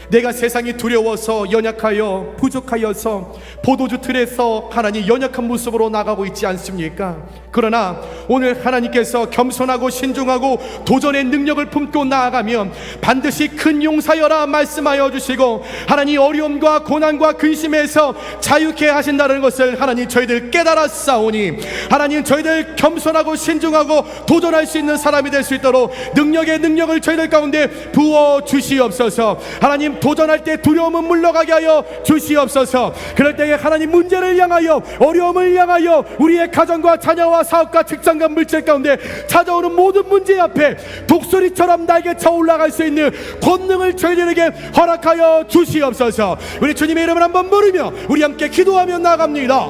내가 세상이 두려워서 연약하여 부족하여서 포도주 틀에서 하나님 연약한 모습으로 나가고 있지 않습니까? 그러나 오늘 하나님께서 겸손하고 신중하고 도전의 능력을 품고 나아가면 반드시 큰 용사여라 말씀하여 주시고 하나님 어려움과 고난과 근심에서 자유케 하신다는 것을 하나님 저희들 깨달았사오니 하나님 저희들 겸손하고 신중하고 도전할 수 있는 사람이 될 수 있도록 능력을 저희들 가운데 부어 주시옵소서. 하나님 도전할 때 두려움은 물러가게 하여 주시옵소서. 그럴 때에 하나님 문제를 향하여 어려움을 향하여 우리의 가정과 자녀와 사업과 직장과 물질 가운데 찾아오는 모든 문제 앞에 독수리처럼 날개 쳐 올라갈 수 있는 권능을 저희들에게 허락하여 주시옵소서. 우리 주님의 이름을 한번 부르며 우리 함께 기도하며 나아갑니다.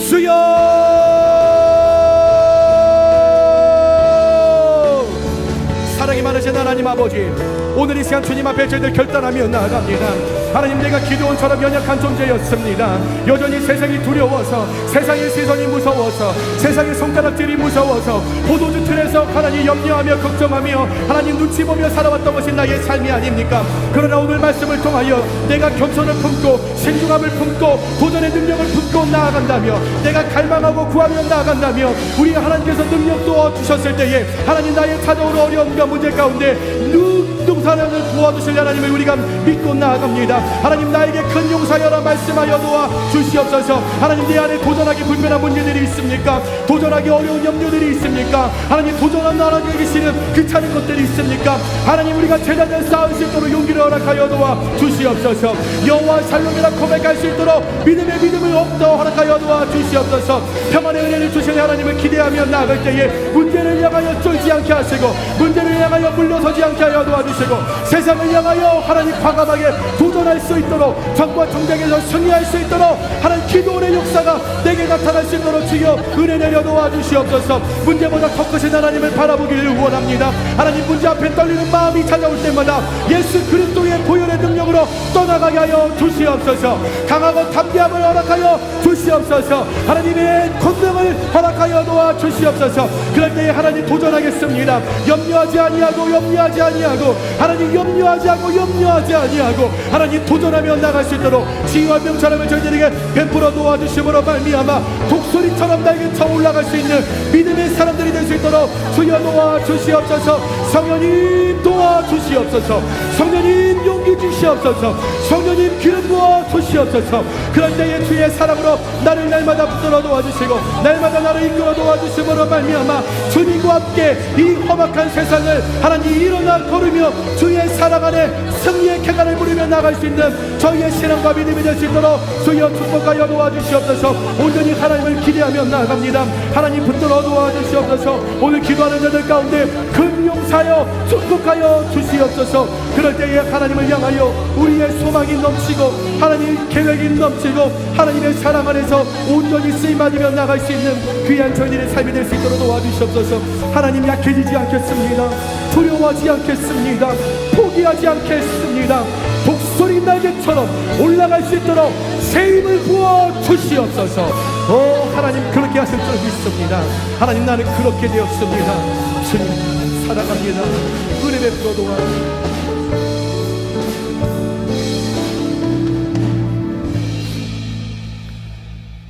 주여. 사랑이 많으신 하나님 아버지, 오늘 이 시간 주님 앞에 저희들 결단하며 나아갑니다. 하나님, 내가 기드온처럼 연약한 존재였습니다. 여전히 세상이 두려워서, 세상의 시선이 무서워서, 세상의 손가락질이 무서워서 포도주 틀에서 하나님 염려하며 걱정하며 하나님 눈치 보며 살아왔던 것이 나의 삶이 아닙니까? 그러나 오늘 말씀을 통하여 내가 겸손을 품고 신중함을 품고 도전의 능력을 품고 나아간다며 내가 갈망하고 구하며 나아간다며 우리 하나님께서 능력 도와주셨을 때에 하나님 나의 찾아오는 어려움과 문제 가운데 눈 용사를 도와주실 하나님을 우리가 믿고 나아갑니다. 하나님 나에게 큰 용사여라 말씀하여 도와 주시옵소서. 하나님 내 안에 도전하기 불편한 문제들이 있습니까? 도전하기 어려운 염려들이 있습니까? 하나님 도전한 나라에 계시는 귀찮은 것들이 있습니까? 하나님 우리가 제자들 쌓을 수 있도록 용기를 허락하여 도와 주시옵소서. 여호와 샬롬이라 고백할 수 있도록 믿음을 얻어 허락하여 도와 주시옵소서. 평안의 은혜를 주신 하나님을 기대하며 나아갈 때에 문제를 향하여 쫄지 않게 하시고 문제를 향하여 물러서지 않게 하여 도와주시고 세상을 향하여 하나님 과감하게 도전할 수 있도록 적과 정쟁에서 승리할 수 있도록 하나님 기도원의 역사가 내게 나타날 수 있도록 주여 은혜 내려 도와주시옵소서. 문제보다 더 크신 하나님을 바라보기를 원합니다. 하나님 문제 앞에 떨리는 마음이 찾아올 때마다 예수 그리스도의 보혈의 능력으로 떠나가게 하여 주시옵소서. 강하고 담대함을 허락하여 주시옵소서. 하나님의 권능을 허락하여 도와 주시옵소서. 그럴 때에 하나님 도전하겠습니다. 염려하지 아니하고 하나님 염려하지 아니하고 하나님 도전하며 나갈 수 있도록 지혜와 명철함을 저희들에게 베풀어 도와주심으로 말미암아 독수리처럼 날개쳐 올라갈 수 있는 믿음의 사람들이 될 수 있도록 주여 도와주시옵소서. 성령님 도와주시옵소서. 성령님 용기 주시옵소서. 성령님 기름 부어 주시옵소서. 그럴 때에 주의 사랑으로 나를 날마다 붙들어 도와주시고 날마다 나를 이끌어 도와주심으로 말미암아 주님과 함께 이 험악한 세상을 하나님 일어나 걸으며 주의 사랑 안에 승리의 쾌감을 부르며 나갈 수 있는 저희의 신앙과 믿음이 될 수 있도록 주여 축복하여 도와주시옵소서. 온전히 하나님을 기대하며 나아갑니다. 하나님 붙들어 도와주시옵소서. 오늘 기도하는 자들 가운데 큰 용사여 축복하여 주시옵소서. 그럴 때에 하나님을 향하여 우리의 소망이 넘치고 하나님 계획이 넘치고 하나님의 사랑 안에서 온전히 쓰임받으며 나갈 수 있는 귀한 저희들의 삶이 될 수 있도록 도와주시옵소서. 하나님 약해지지 않겠습니다. 두려워하지 않겠습니다. 포기하지 않겠습니다. 독수리 날개처럼 올라갈 수 있도록 새 힘을 부어 주시옵소서. 하나님 그렇게 하실 줄 믿습니다. 하나님 나는 그렇게 되었습니다. 주님 사랑합니다. 은혜 베풀어 도와주시옵소서.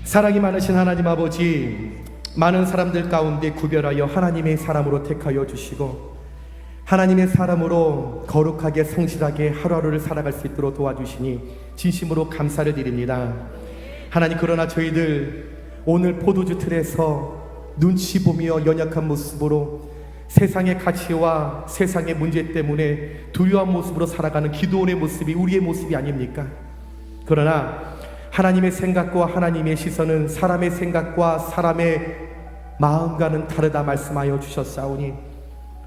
사랑이 많으신 하나님 아버지, 많은 사람들 가운데 구별하여 하나님의 사람으로 택하여 주시고 하나님의 사람으로 거룩하게 성실하게 하루하루를 살아갈 수 있도록 도와주시니 진심으로 감사를 드립니다. 하나님 그러나 저희들 오늘 포도주 틀에서 눈치 보며 연약한 모습으로 세상의 가치와 세상의 문제 때문에 두려운 모습으로 살아가는 기도원의 모습이 우리의 모습이 아닙니까? 그러나 하나님의 생각과 하나님의 시선은 사람의 생각과 사람의 마음과는 다르다 말씀하여 주셨사오니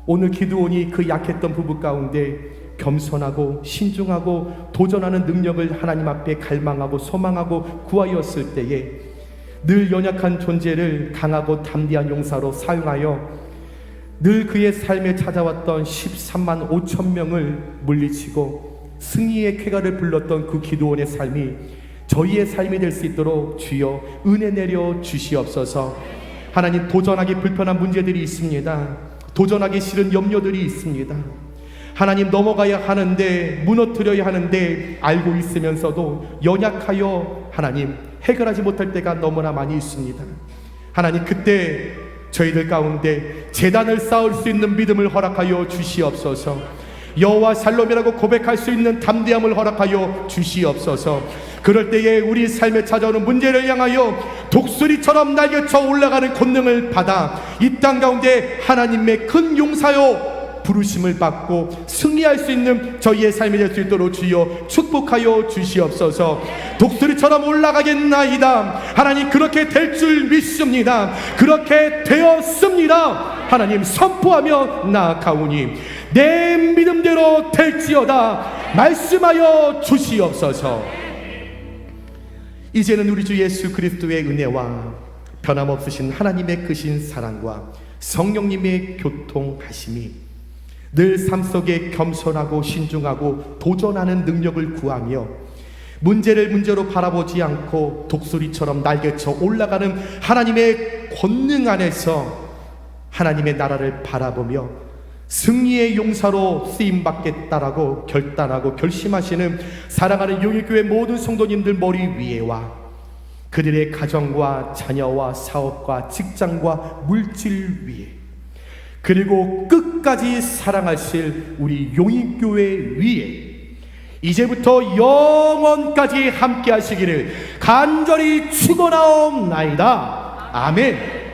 오늘 기드온이 그 약했던 부부 가운데 겸손하고 신중하고 도전하는 능력을 하나님 앞에 갈망하고 소망하고 구하였을 때에 늘 연약한 존재를 강하고 담대한 용사로 사용하여 늘 그의 삶에 찾아왔던 13만 5천 명을 물리치고 승리의 쾌가를 불렀던 그 기드온의 삶이 저희의 삶이 될 수 있도록 주여 은혜 내려 주시옵소서. 하나님 도전하기 불편한 문제들이 있습니다. 도전하기 싫은 염려들이 있습니다. 하나님 넘어가야 하는데 무너뜨려야 하는데 알고 있으면서도 연약하여 하나님 해결하지 못할 때가 너무나 많이 있습니다. 하나님 그때 저희들 가운데 제단을 쌓을 수 있는 믿음을 허락하여 주시옵소서. 여호와 샬롬이라고 고백할 수 있는 담대함을 허락하여 주시옵소서. 그럴 때에 우리 삶에 찾아오는 문제를 향하여 독수리처럼 날개쳐 올라가는 권능을 받아 이 땅 가운데 하나님의 큰 용사요 부르심을 받고 승리할 수 있는 저희의 삶이 될 수 있도록 주여 축복하여 주시옵소서. 독수리처럼 올라가겠나이다. 하나님 그렇게 될 줄 믿습니다. 그렇게 되었습니다. 하나님 선포하며 나아가오니 내 믿음대로 될지어다 말씀하여 주시옵소서. 이제는 우리 주 예수 그리스도의 은혜와 변함없으신 하나님의 크신 사랑과 성령님의 교통하심이 늘 삶 속에 겸손하고 신중하고 도전하는 능력을 구하며 문제를 문제로 바라보지 않고 독수리처럼 날개쳐 올라가는 하나님의 권능 안에서 하나님의 나라를 바라보며 승리의 용사로 쓰임받겠다라고 결단하고 결심하시는 사랑하는 용일교회 모든 성도님들 머리 위에와 그들의 가정과 자녀와 사업과 직장과 물질 위에 그리고 끝까지 사랑하실 우리 용인교회 위에 이제부터 영원까지 함께 하시기를 간절히 축원하옵나이다. 아멘.